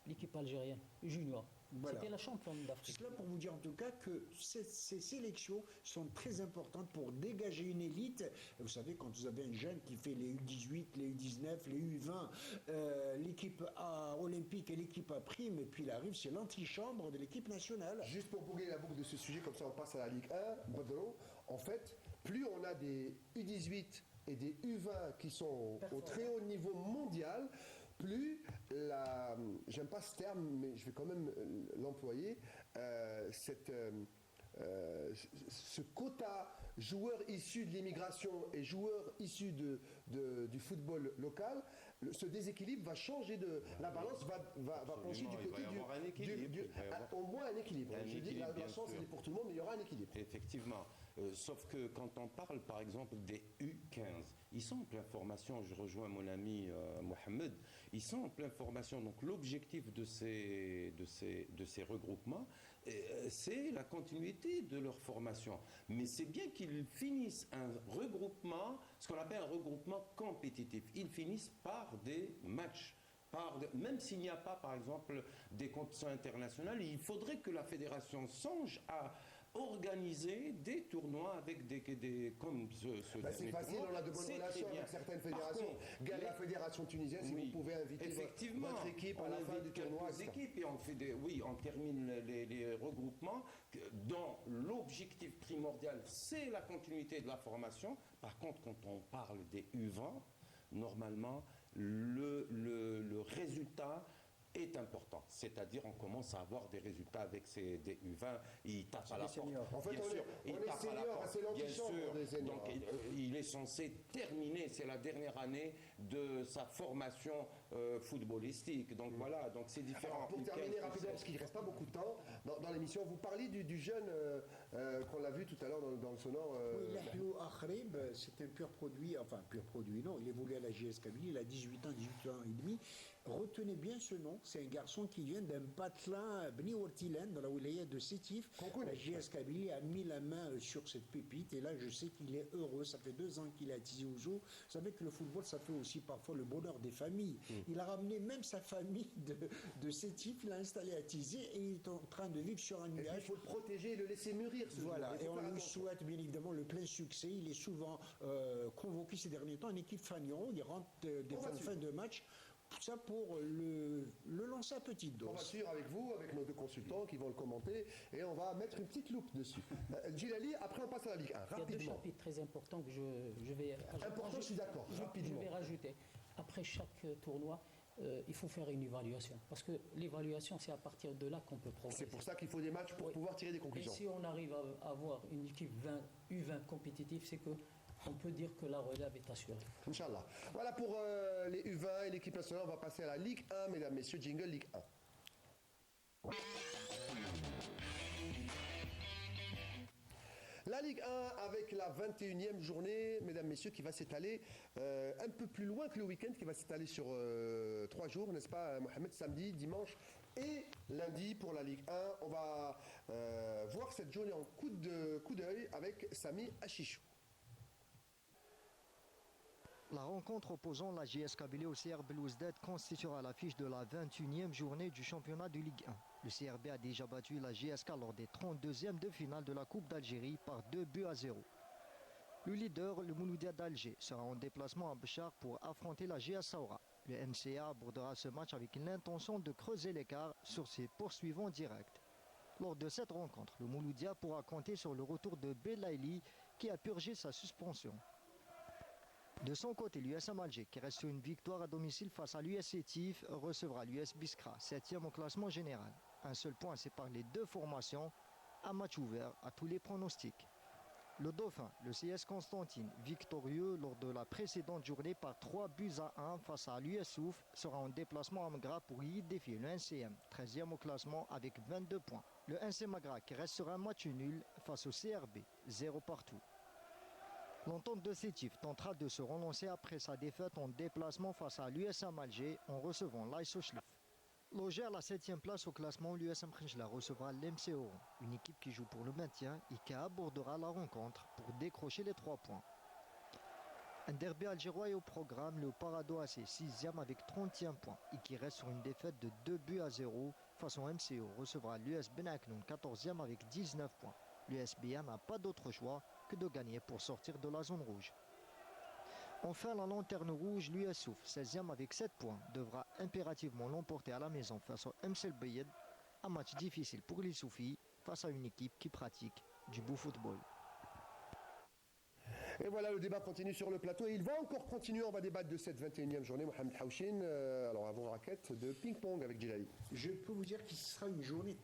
l'équipe algérienne junior. Voilà. C'était la championne d'Afrique. C'est là pour vous dire en tout cas que ces sélections sont très importantes pour dégager une élite. Vous savez, quand vous avez un jeune qui fait les U18, les U19, les U20, l'équipe olympique et l'équipe à prime, et puis il arrive, c'est l'antichambre de l'équipe nationale. Juste pour boucler la boucle de ce sujet, comme ça on passe à la Ligue 1, Badro, en fait, plus on a des U18 et des U20 qui sont au très haut niveau mondial, plus j'aime pas ce terme, mais je vais quand même l'employer, ce quota joueurs issus de l'immigration et joueurs issus du football local, ce déséquilibre va changer la balance va pencher du côté au moins un équilibre. Je dis la chance elle est pour tout le monde, mais il y aura un équilibre. Effectivement. Sauf que quand on parle par exemple des U15, ils sont en pleine formation, je rejoins mon ami Mohamed, ils sont en pleine formation. Donc l'objectif de ces regroupements, c'est la continuité de leur formation. Mais c'est bien qu'ils finissent un regroupement, ce qu'on appelle un regroupement compétitif. Ils finissent par des matchs. Même s'il n'y a pas, par exemple, des compétitions internationales, il faudrait que la fédération songe à organiser des tournois avec comme c'est facile, on a de bonnes relations avec certaines fédérations. La fédération tunisienne, si vous pouvez inviter votre équipe à la fin du tournoi. Équipes et on termine les regroupements dont l'objectif primordial, c'est la continuité de la formation. Par contre, quand on parle des U20, normalement, le résultat est important, c'est-à-dire on commence à avoir des résultats avec des U20, ils tapent à la porte. En fait, on est senior, c'est l'antichambre des seniors. Donc il est censé terminer, c'est la dernière année de sa formation footballistique. Donc voilà, donc c'est différent. Alors, pour terminer rapidement, parce qu'il ne reste pas beaucoup de temps dans l'émission, vous parliez du jeune qu'on l'a vu tout à l'heure dans le sonore. Oui, Yahlou Akhrib, c'est un pur produit, non, il évolue à la JS Kabylie, il a 18 ans et demi. Retenez bien ce nom, c'est un garçon qui vient d'un patelin Bni Ortilan dans la wilaya de Sétif. La JS Kabylie a mis la main sur cette pépite et là je sais qu'il est heureux. Ça fait 2 ans qu'il est à Tizi Ouzou. Vous savez que le football ça fait aussi parfois le bonheur des familles. Il a ramené même sa famille de Sétif, il l'a installé à Tizi et il est en train de vivre sur un nuage. Il faut le protéger et le laisser mûrir. Voilà, et on lui souhaite bien évidemment le plein succès. Il est souvent convoqué ces derniers temps en équipe Fagnon. Il rentre des fois en fin de match. Tout ça pour le lancer à petite dose. On va suivre avec vous, avec nos 2 consultants qui vont le commenter et on va mettre une petite loupe dessus. Djilali, après on passe à la Ligue 1, rapidement. Il y a 2 chapitres très importants que je vais Important, je suis d'accord, rapidement. Je vais rajouter. Après chaque tournoi, il faut faire une évaluation. Parce que l'évaluation, c'est à partir de là qu'on peut progresser. C'est pour ça qu'il faut des matchs pour pouvoir tirer des conclusions. Et si on arrive à avoir une équipe U20 compétitive, c'est que on peut dire que la relève est assurée. Inch'Allah. Voilà pour les U20 et l'équipe nationale. On va passer à la Ligue 1, mesdames, messieurs. Jingle Ligue 1. La Ligue 1 avec la 21e journée, mesdames, messieurs, qui va s'étaler un peu plus loin que le week-end, qui va s'étaler sur 3 jours, n'est-ce pas, Mohamed? Samedi, dimanche et lundi pour la Ligue 1. On va voir cette journée en coup d'œil avec Sami Achichou. La rencontre opposant la JS Kabylie au CRB Belouizdad constituera l'affiche de la 21e journée du championnat de Ligue 1. Le CRB a déjà battu la JSK lors des 32e de finale de la Coupe d'Algérie par 2-0. Le leader, le Mouloudia d'Alger, sera en déplacement à Béchar pour affronter la GS Saoura. Le MCA abordera ce match avec l'intention de creuser l'écart sur ses poursuivants directs. Lors de cette rencontre, le Mouloudia pourra compter sur le retour de Belaïli qui a purgé sa suspension. De son côté, l'USM Alger, qui reste sur une victoire à domicile face à l'US Sétif, recevra l'US Biskra, 7e au classement général. Un seul point sépare les 2 formations, un match ouvert à tous les pronostics. Le Dauphin, le CS Constantine, victorieux lors de la précédente journée par 3-1 face à l'US Souf, sera en déplacement à Magra pour y défier le NCM, 13e au classement avec 22 points. Le NC Magra qui reste sur un match nul face au CRB, 0 partout. L'entente de Sétif tentera de se relancer après sa défaite en déplacement face à l'USM Alger en recevant l'AS Ochlif. Logé à la 7e place au classement, l'USM Khenchla recevra l'MC Oran, une équipe qui joue pour le maintien et qui abordera la rencontre pour décrocher les 3 points. Un derby algérois est au programme, le Parado AC 6e avec 30e point et qui reste sur une défaite de 2-0 face au MCO recevra l'US Benaknoun 14e avec 19 points. L'USBA n'a pas d'autre choix que de gagner pour sortir de la zone rouge. Enfin, la lanterne rouge, l'US Souf, 16e avec 7 points, devra impérativement l'emporter à la maison face au MCL Bayed, un match difficile pour les Soufis face à une équipe qui pratique du beau football. Et voilà, le débat continue sur le plateau. Et il va encore continuer. On va débattre de cette 21e journée. Mohamed Haouchine, alors avant raquette de ping-pong avec Djilali. Je peux vous dire que ce sera une journée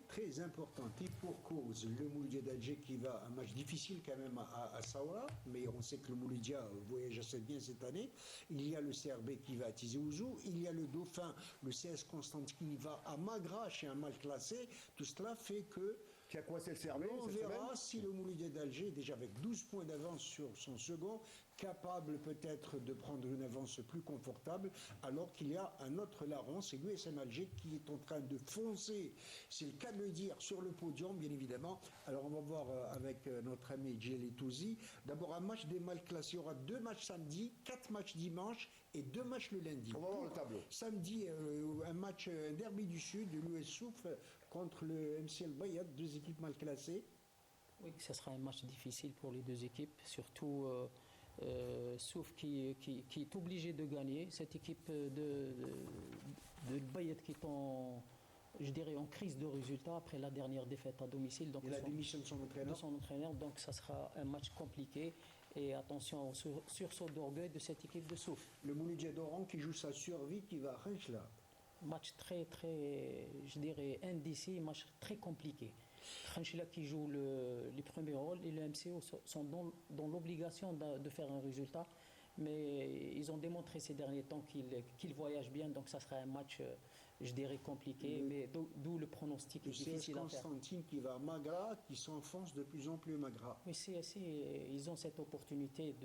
très importante. Et pour cause, le Mouloudia d'Alger qui va un match difficile quand même à Saoura, mais on sait que le Mouloudia voyage assez bien cette année. Il y a le CRB qui va à Tizi Ouzou. Il y a le Dauphin, le CS Constantine qui va à Magra chez un mal classé. Tout cela fait que qui a coincé le CRB. On verra si le Mouloudia d'Alger, déjà avec 12 points d'avance sur son second, capable peut-être de prendre une avance plus confortable, alors qu'il y a un autre larron, c'est l'USM Alger qui est en train de foncer, c'est le cas de le dire, sur le podium, bien évidemment. Alors on va voir avec notre ami Djeli Touzi. D'abord un match des mal classés, il y aura 2 matchs samedi, 4 matchs dimanche et 2 matchs le lundi. On va voir le tableau. Samedi, un derby du Sud, l'US Souf contre le MCL Bayad, 2 équipes mal classées. Oui, ce sera un match difficile pour les 2 équipes, surtout Souf qui est obligé de gagner. Cette équipe de Bayad qui est en crise de résultats après la dernière défaite à domicile. Donc et la démission de son entraîneur. Donc ça sera un match compliqué. Et attention au sursaut d'orgueil de cette équipe de Souf. Le Mouloudia d'Oran qui joue sa survie, qui va à Khenchla. Match très indécis, match très compliqué. Khenchla qui joue les premiers rôles et le MCO sont dans l'obligation de faire un résultat. Mais ils ont démontré ces derniers temps qu'ils voyagent bien. Donc ça sera un match, je dirais, compliqué, mais d'où le pronostic est Le CS difficile à faire. Constantine qui va à Magra, qui s'enfonce de plus en plus Magra. Oui, ils ont cette opportunité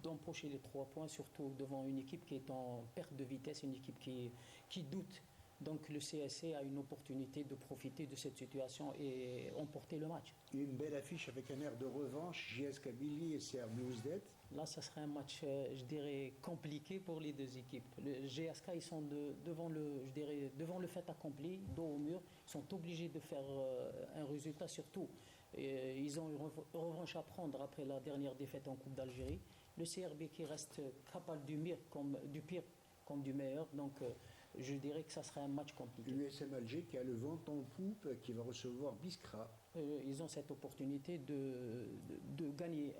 d'empocher les 3 points, surtout devant une équipe qui est en perte de vitesse, une équipe qui doute. Donc le CSC a une opportunité de profiter de cette situation et emporter le match. Une belle affiche avec un air de revanche, JS Kabylie et CR Belouizdad. Là, ça serait un match, je dirais, compliqué pour les deux équipes. Le GSK, ils sont devant le fait accompli, dos au mur. Ils sont obligés de faire un résultat, surtout. Ils ont une revanche à prendre après la dernière défaite en Coupe d'Algérie. Le CRB qui reste capable du pire comme du meilleur. Donc, je dirais que ça serait un match compliqué. L'USM Alger qui a le vent en poupe, qui va recevoir Biskra. Ils ont cette opportunité de gagner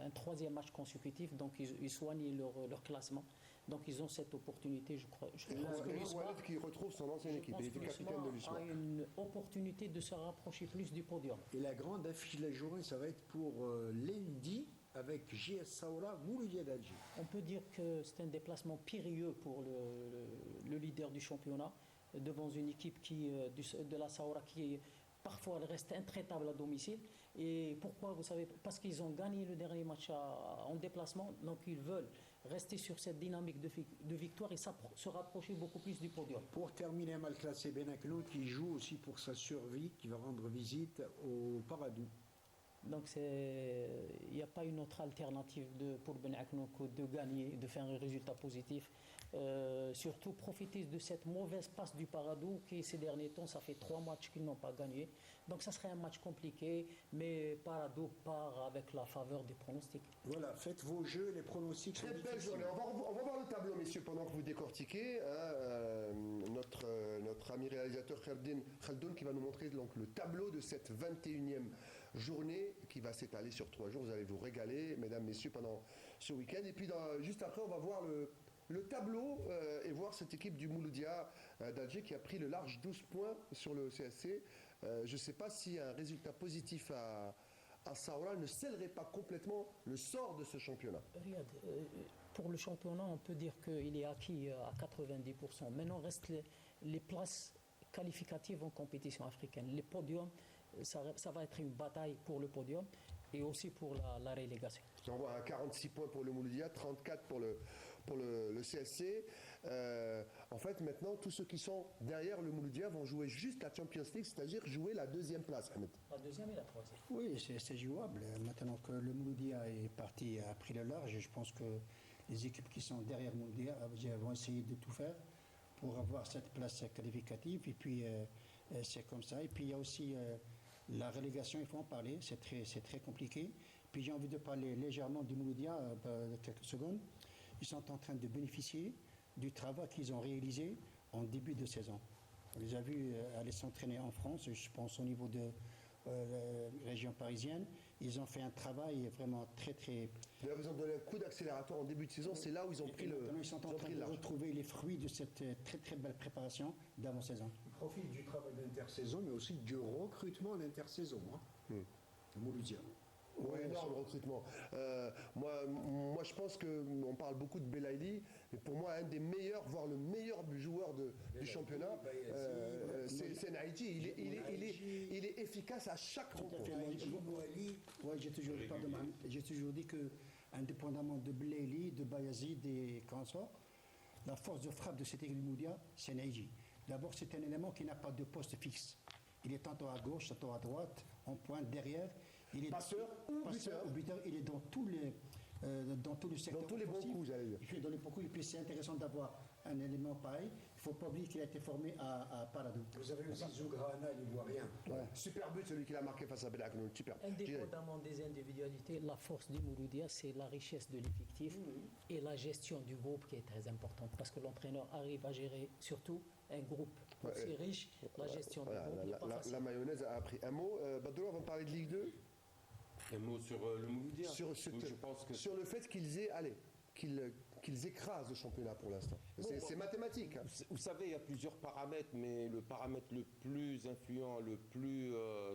un 3e match consécutif, donc ils soignent leur classement. Donc ils ont cette opportunité, je crois. Walid qui retrouve son ancienne équipe, il était capitaine de l'USMA. A une opportunité de se rapprocher plus du podium. Et la grande affiche de la journée, ça va être pour lundi avec JS Saoura, Mouloudia d'Alger. On peut dire que c'est un déplacement périlleux pour le leader du championnat, devant une équipe de la Saoura qui parfois elle reste intraitable à domicile. Et pourquoi, vous savez? Parce qu'ils ont gagné le dernier match en déplacement, donc ils veulent rester sur cette dynamique de victoire et se rapprocher beaucoup plus du podium. Pour terminer, mal classé Benakno qui joue aussi pour sa survie, qui va rendre visite au Paradou. Donc il n'y a pas une autre alternative pour Ben Aknou que de gagner, de faire un résultat positif. Surtout profiter de cette mauvaise passe du Paradou qui ces derniers temps, ça fait 3 matchs qu'ils n'ont pas gagné. Donc ça serait un match compliqué, mais Paradou part avec la faveur des pronostics. Voilà, faites vos jeux, les pronostics sont Très belle difficiles. journée. On va voir le tableau, messieurs, pendant que vous décortiquez. Notre ami réalisateur Khaldoun qui va nous montrer donc, le tableau de cette 21e journée qui va s'étaler sur 3 jours. Vous allez vous régaler, mesdames, messieurs, pendant ce week-end. Et puis juste après, on va voir le tableau et voir cette équipe du Mouloudia d'Alger qui a pris le large 12 points sur le CSC. Je ne sais pas si un résultat positif à Saoura ne scellerait pas complètement le sort de ce championnat. Riyad, pour le championnat, on peut dire qu'il est acquis à 90%. Maintenant, restent les places qualificatives en compétition africaine. Les podiums, ça va être une bataille pour le podium et aussi pour la relégation. On voit 46 points pour le Mouloudia, 34 pour le CSC. En fait, maintenant, tous ceux qui sont derrière le Mouloudia vont jouer juste la Champions League, c'est-à-dire jouer la 2e place. Ahmed. La 2e et la 3e. Oui, c'est jouable. Maintenant que le Mouloudia est parti, a pris le large, je pense que les équipes qui sont derrière le Mouloudia vont essayer de tout faire pour avoir cette place qualificative. Et puis, c'est comme ça. Et puis, il y a aussi la relégation, il faut en parler, c'est très compliqué. Puis, j'ai envie de parler légèrement du Mouloudia, quelques secondes. Ils sont en train de bénéficier du travail qu'ils ont réalisé en début de saison. On les a vus aller s'entraîner en France, je pense au niveau de la région parisienne. Ils ont fait un travail vraiment très... D'ailleurs, ils ont donné un coup d'accélérateur en début de saison, c'est là où ils ont pris le large. Ils sont en train de retrouver les fruits de cette très belle préparation d'avant-saison. Ils profitent du travail d'intersaison, mais aussi du recrutement d'intersaison. Le Mouloudia. Oui, énorme recrutement. Moi, je pense qu'on parle beaucoup de Belaïli, mais pour moi, un des meilleurs, voire le meilleur joueur du championnat, c'est Naïti. Il est efficace à chaque rencontre. Ouais, j'ai toujours dit que, indépendamment de Belaïli, de Bayazid et consorts, la force de frappe de cette équipe Mouloudia, c'est Naïti. D'abord, c'est un élément qui n'a pas de poste fixe. Il est tantôt à gauche, tantôt à droite, en pointe, derrière. Il est passeur ou buteur. Il est dans tous les secteurs. Dans tous les bons coups, j'allais dire. Il fait dans les bons coups. Et puis c'est intéressant d'avoir un élément pareil. Il ne faut pas oublier qu'il a été formé à Paradou. Vous avez aussi Zougrana, l'Ivoirien. Ouais. Super but, celui qu'il a marqué face à Belaknou. Super. Indépendamment des individualités, la force du Mouloudia, c'est la richesse de l'effectif et la gestion du groupe qui est très importante. Parce que l'entraîneur arrive à gérer surtout un groupe aussi riche. La gestion du groupe. La mayonnaise a appris. Un mot, Badro, avant de parler de Ligue 2. Un mot sur le Mouloudia. Sur le fait qu'ils qu'ils écrasent le championnat pour l'instant. C'est mathématique. Hein. Vous savez, il y a plusieurs paramètres, mais le paramètre le plus influent,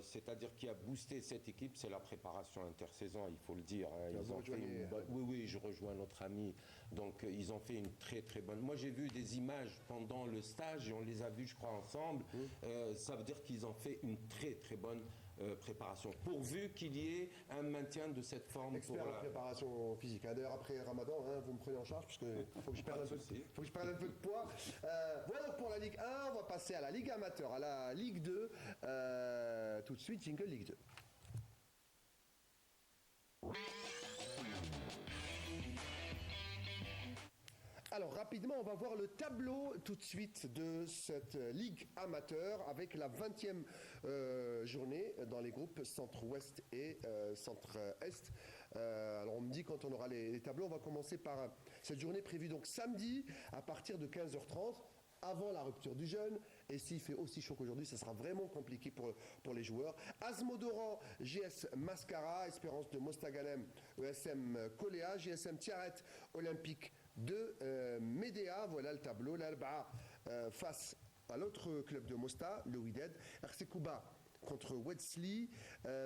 c'est-à-dire qui a boosté cette équipe, c'est la préparation intersaison, il faut le dire. Hein. Oui, je rejoins notre ami. Donc, ils ont fait une très très bonne. Moi, j'ai vu des images pendant le stage et on les a vues, je crois, ensemble. Ça veut dire qu'ils ont fait une très très bonne préparation, pourvu qu'il y ait un maintien de cette forme. Expert en préparation physique. Hein. D'ailleurs, après Ramadan, vous me prenez en charge, parce qu'il faut que je perde un peu de poids. Voilà pour la Ligue 1, on va passer à la Ligue amateur, à la Ligue 2. Tout de suite, jingle Ligue 2. Alors rapidement, on va voir le tableau tout de suite de cette Ligue amateur avec la 20e journée dans les groupes centre-ouest et centre-est. Alors on me dit quand on aura les tableaux, on va commencer par cette journée prévue donc samedi à partir de 15h30. Avant la rupture du jeûne, et s'il fait aussi chaud qu'aujourd'hui, ça sera vraiment compliqué pour les joueurs. Asmodoran, JS Mascara, Espérance de Mostaganem, ESM Coléa, GSM Tiaret, Olympique de Médéa. Voilà le tableau. L'Alba face à l'autre club de Mosta, le Wydad. RC Kouba contre Wesley,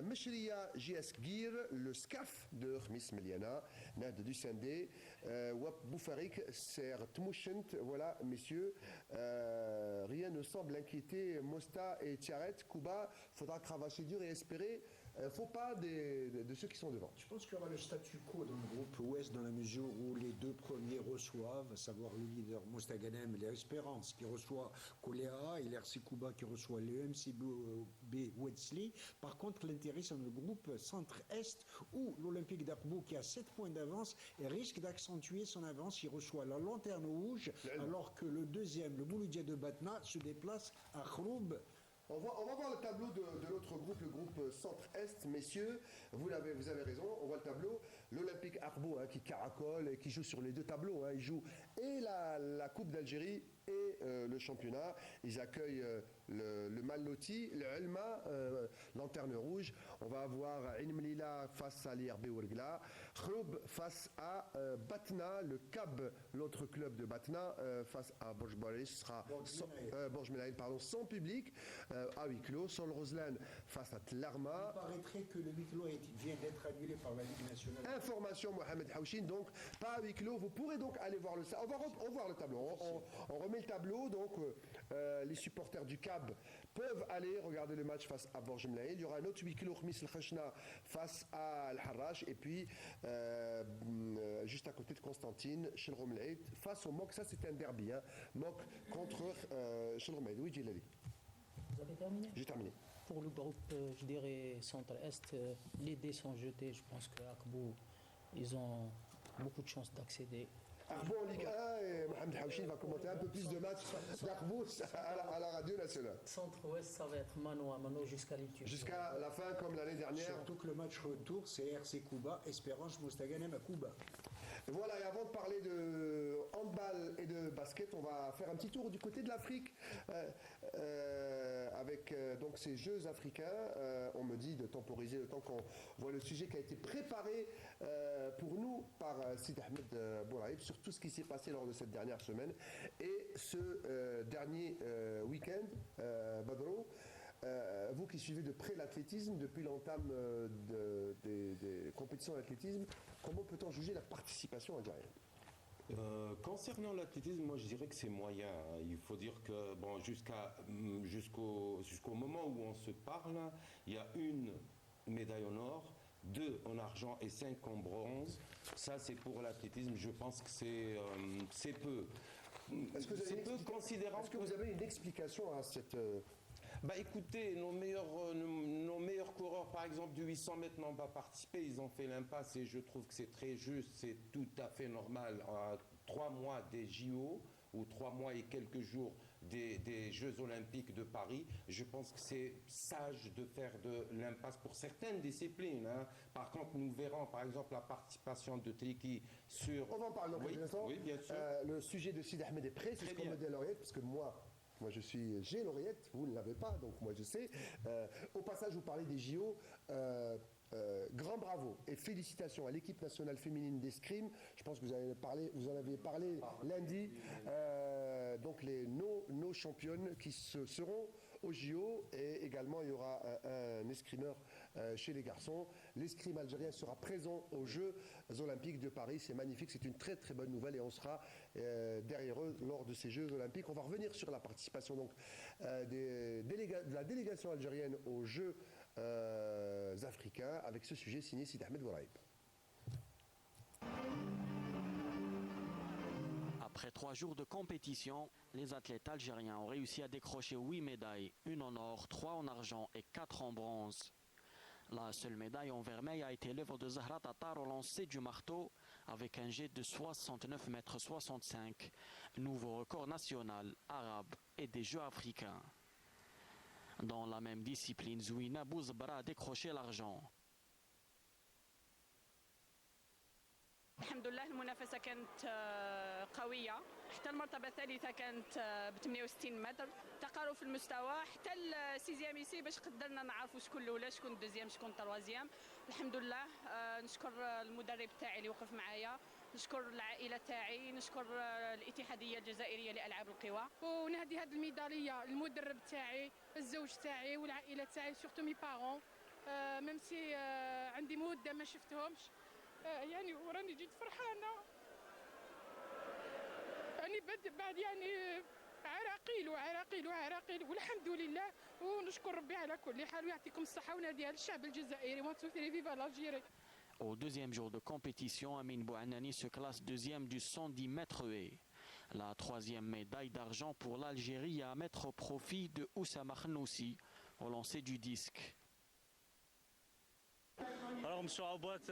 Meshria JS Gir, le SCAF de Khmis Meliana, Nad du Sendé, Wap Boufarik, Ser Tmouchent. Voilà, messieurs, rien ne semble inquiéter Mosta et Tiaret. Kouba, faudra cravacher dur et espérer. Faut pas de ceux qui sont devant. Je pense qu'il y aura le statu quo dans le groupe Ouest dans la mesure où les deux premiers reçoivent, à savoir le leader Mostaganem et l'Espérance qui reçoit Coléa et l'RC Kouba qui reçoit le MCB Wesley. Par contre, l'intérêt c'est dans le groupe Centre-Est où l'Olympique d'Arbou qui a 7 points d'avance et risque d'accentuer son avance. Il reçoit la Lanterne Rouge alors que le deuxième, le Mouloudia de Batna, se déplace à Khroub. On va voir le tableau de l'autre groupe, le groupe Centre-Est, messieurs. Vous avez raison, on voit le tableau. L'Olympique Arbou qui caracole et qui joue sur les deux tableaux. Hein. Il joue et la Coupe d'Algérie et le championnat. Ils accueillent le Mal Loti, le Elma, Lanterne Rouge. On va avoir Inmlila face à l'IRB Ouergla, Khroub face à Batna, le CAB, l'autre club de Batna, face à Borj Barish, ce sera Borj Menaïl, sans public, à huis clos. Sol Roslan face à Tlarma. Il paraîtrait que le huis clos vient d'être annulé par la Ligue nationale. Information Mohamed Haouchin, donc pas à huis clos. Vous pourrez donc aller voir le. On va voir le tableau. On remet le tableau. Donc les supporters du CAB peuvent aller regarder le match face à Borj Menaïl. Il y aura un autre huis clos, Khmis El Khachna face à Al Harrach. Et puis juste à côté de Constantine, Shelrom El face au MOC. Ça c'est un derby. Hein. MOC contre Shelrom El. Oui, Djilali. Vous avez terminé? J'ai terminé. Pour le groupe, je dirais centre-est, les dés sont jetés. Je pense qu'Akbou, ils ont beaucoup de chances d'accéder. Arbou en Ligue 1 et Mohamed Haouchin va commenter un peu plus de matchs d'Arbou à la radio nationale. Centre-ouest, ça va être mano à mano jusqu'à l'ultime. Jusqu'à la fin, comme l'année dernière. Surtout que le match retour, c'est RC Kouba, Espérance Mostaganem à Kouba. Voilà, et avant de parler de handball et de basket, on va faire un petit tour du côté de l'Afrique avec donc ces Jeux africains. On me dit de temporiser le temps qu'on voit le sujet qui a été préparé pour nous par Sid Ahmed Bouraïb sur tout ce qui s'est passé lors de cette dernière semaine et ce dernier week-end, Badro. Vous qui suivez de près l'athlétisme depuis l'entame des compétitions d'athlétisme, comment peut-on juger la participation algérienne? Concernant l'athlétisme, moi je dirais que c'est moyen. Hein. Il faut dire que bon, jusqu'au moment où on se parle, il y a une médaille en or, 2 en argent et 5 en bronze. Ça c'est pour l'athlétisme. Je pense que c'est peu. C'est peu considérable. Est-ce que vous avez une explication à cette... Bah écoutez, nos meilleurs coureurs, par exemple du 800 mètres, n'ont pas participé. Ils ont fait l'impasse et je trouve que c'est très juste, c'est tout à fait normal. 3 mois des JO ou 3 mois et quelques jours des Jeux Olympiques de Paris, je pense que c'est sage de faire de l'impasse pour certaines disciplines. Hein. Par contre, nous verrons par exemple la participation de Triki sur... On va en parler dans quelques instants. Oui, bien sûr. Le sujet de Sid Ahmed est prêt, c'est ce qu'on me dit à l'oreillette, parce que moi j'ai l'oreillette, vous ne l'avez pas, donc moi je sais. Au passage, vous parlez des JO. grand bravo et félicitations à l'équipe nationale féminine d'escrime. Je pense que vous en avez parlé lundi. Donc nos championnes qui seront au JO, et également il y aura un escrimeur chez les garçons. L'escrime algérien sera présent aux Jeux Olympiques de Paris. C'est magnifique, c'est une très très bonne nouvelle et on sera derrière eux lors de ces Jeux Olympiques. On va revenir sur la participation donc de la délégation algérienne aux Jeux africains avec ce sujet signé Sid Ahmed Bouraïb. Après 3 jours de compétition, les athlètes algériens ont réussi à décrocher 8 médailles, 1 en or, 3 en argent et 4 en bronze. La seule médaille en vermeil a été l'œuvre de Zahra Tatar au lancer du marteau avec un jet de 69,65 m, nouveau record national, arabe et des Jeux africains. Dans la même discipline, Zouina Bouzbra a décroché l'argent. الحمد لله المنافسة كانت قوية، حتى المرتبة الثالثة كانت ب 68 متر، تقارب في المستوى حتى السيزيام يسي باش قدرنا نعرفوا شكون الأولى شكون الدوزيام شكون التروازيام. الحمد لله نشكر المدرب تاعي اللي وقف معايا، نشكر العائلة تاعي، نشكر الاتحادية الجزائرية لألعاب القوى، ونهدي هذه الميدالية للمدرب تاعي، الزوج تاعي والعائلة تاعي، سورتو مي بارون، ميم سي عندي مدة ما شفتهمش. يعني وراني جيت فرحانة، يعني بعد يعني عراقيل والحمد لله، ونشكر ربي على كل حال ويعطيكم الصحة وناديها للشعب الجزائري. 1 2 3 فيفا l'Algérie. Au deuxième jour de compétition, Amin Bouhanani se classe deuxième du 110 mètres haies. La troisième médaille d'argent pour l'Algérie à mettre au profit de Oussama Khnoussi au lancer du disque. رغم صعوبات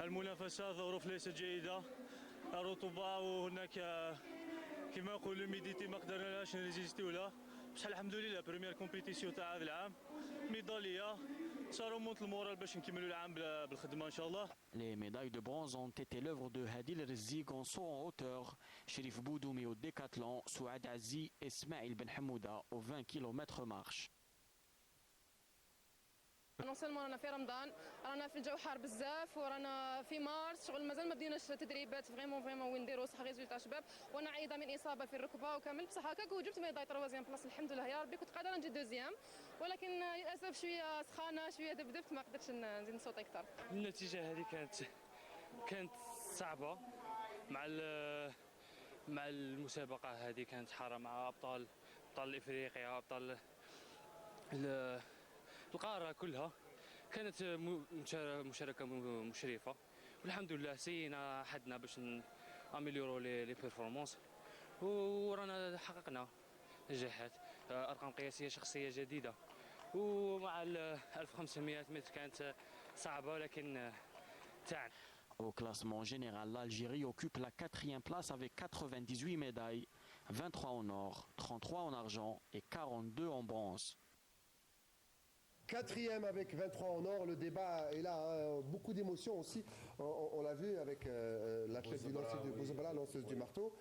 المنافسة، ظروف ليست جيدة، الرطوبة وهناك كما يقول لوميديتي ما قدرناش نريزيستيو لها، بصح الحمد لله بريمير كومبيتيسيون تاع هذا العام، ميدالية صاروا مونت المورال باش نكملوا العام بالخدمة إن شاء الله. Les médailles de bronze ont été l'œuvre de Hadil Rizzik en saut en hauteur, Sherif Boudoumi au décathlon, Souad Azi et Ismail Ben Hamouda au 20 km marche. نون سولمون رانا في رمضان، رانا في الجو حار بزاف، ورانا في مارس، شغل مازال ما بديناش تدريبات فريمون وين نديروا صح ريزولتا شباب، وانا عايده من اصابه في الركبه وكامل، بصح هكاك وجبت ميداي تروازيام بلاص الحمد لله يا ربي. كنت قادره نجي دوزيام، ولكن للاسف شويه سخانه شويه دبدبت ما قدرتش نزيد نصوت اكثر. النتيجة هذه كانت صعبة مع المسابقة هذه، كانت حارة مع أبطال إفريقيا، أبطال القارة كلها، كانت مشاركة مشرفة، والحمد لله سينا حدنا باش ناميليورو لي بيرفورمانس، ورانا حققنا نجاحات، أرقام قياسية شخصية جديدة، ومع 1500 متر كانت صعبة ولكن تاعنا. Au classement général, l'Algérie occupe la 4e place avec 98 médailles, 23 en or, 33 en argent et 42 en bronze. 4e avec 23 en or, le débat est là, hein. Beaucoup d'émotions aussi, on l'a vu avec l'athlète du lancer de Bouzbala, lanceuse du marteau,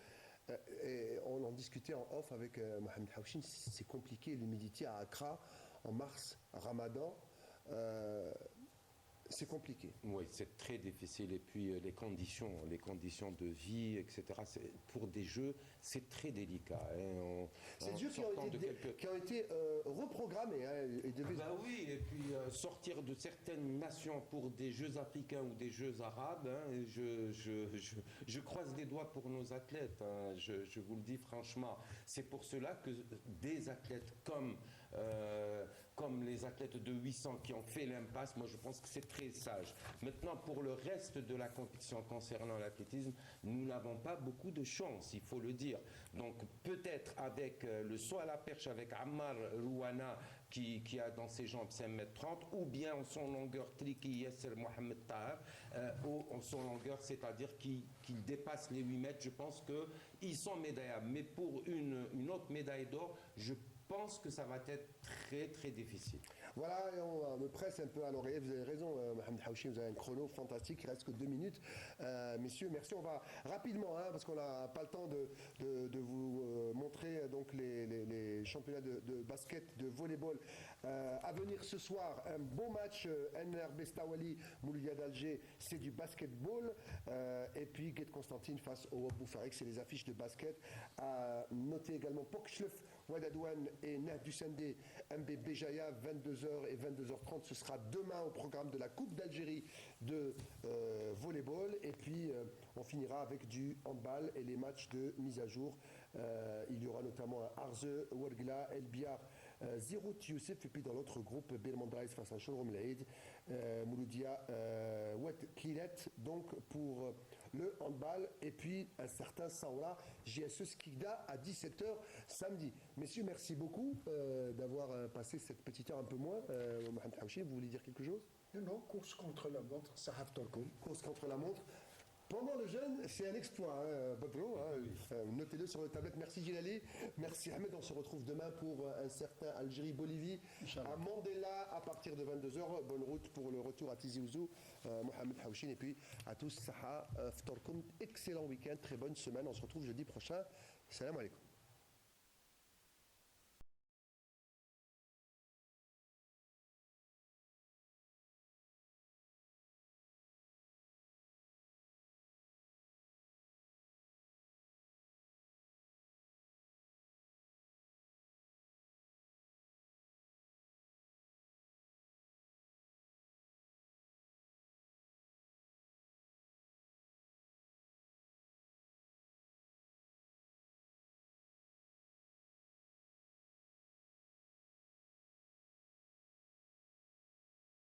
et on en discutait en off avec Mohamed Haouchin. C'est compliqué l'humidité à Accra en mars, Ramadan, c'est compliqué. Oui, c'est très difficile. Et puis les conditions de vie, etc. Pour des jeux, c'est très délicat. Hein. C'est des jeux qui ont été reprogrammés. Hein, oui, et puis sortir de certaines nations pour des Jeux africains ou des Jeux arabes, hein, je croise les doigts pour nos athlètes. Hein, je vous le dis franchement. C'est pour cela que des athlètes comme les athlètes de 800 qui ont fait l'impasse, moi je pense que c'est très sage. Maintenant, pour le reste de la compétition concernant l'athlétisme, nous n'avons pas beaucoup de chance, il faut le dire. Donc peut-être avec le saut à la perche avec Ammar Rouana qui a dans ses jambes 5,30 m, ou bien en son longueur Triki Yasser Mohamed Tahar, ou en son longueur, c'est-à-dire qu'il dépasse les 8 mètres, je pense qu'ils sont médaillables. Mais pour une autre médaille d'or, je pense que ça va être très très difficile. Voilà, et on me presse un peu à l'oreille. Vous avez raison, Mohamed Haouchi, vous avez un chrono fantastique. Il reste que 2 minutes. Messieurs, merci. On va rapidement, parce qu'on n'a pas le temps de vous montrer donc les championnats de basket, de volleyball à venir ce soir. Un beau match, NRB Stawali, Mouloudia d'Alger, c'est du basketball. Et puis Guet Constantine face au Boufarik, c'est les affiches de basket. À noter également Pokchlef, Ouadadouane et Nah Dussendé, MB Béjaïa, 22h et 22h30. Ce sera demain au programme de la Coupe d'Algérie de volleyball. Et puis, on finira avec du handball et les matchs de mise à jour. Il y aura notamment un Arze, Ouergla, El Biar, Zirout Youssef. Et puis, dans l'autre groupe, Belmondraïs face à Sholrom Laïd, Mouloudia, Oued Kilet. Donc, pour le handball. Et puis, un certain Saoula, JSE Skikda à 17h samedi. Messieurs, merci beaucoup d'avoir passé cette petite heure un peu moins. Mohamed Haouchi, vous voulez dire quelque chose? Non, course contre la montre, Sahaf Tolkoum. Course contre la montre. Pendant le jeûne, c'est un exploit, Badro. Notez-le sur le tablette. Merci Gilali, merci Ahmed. On se retrouve demain pour un certain Algérie-Bolivie à Mandela à partir de 22h. Bonne route pour le retour à Tizi Ouzou, Mohamed Haouchi. Et puis à tous, Saha Ftorkoum. Excellent week-end, très bonne semaine. On se retrouve jeudi prochain. Salam alaikum.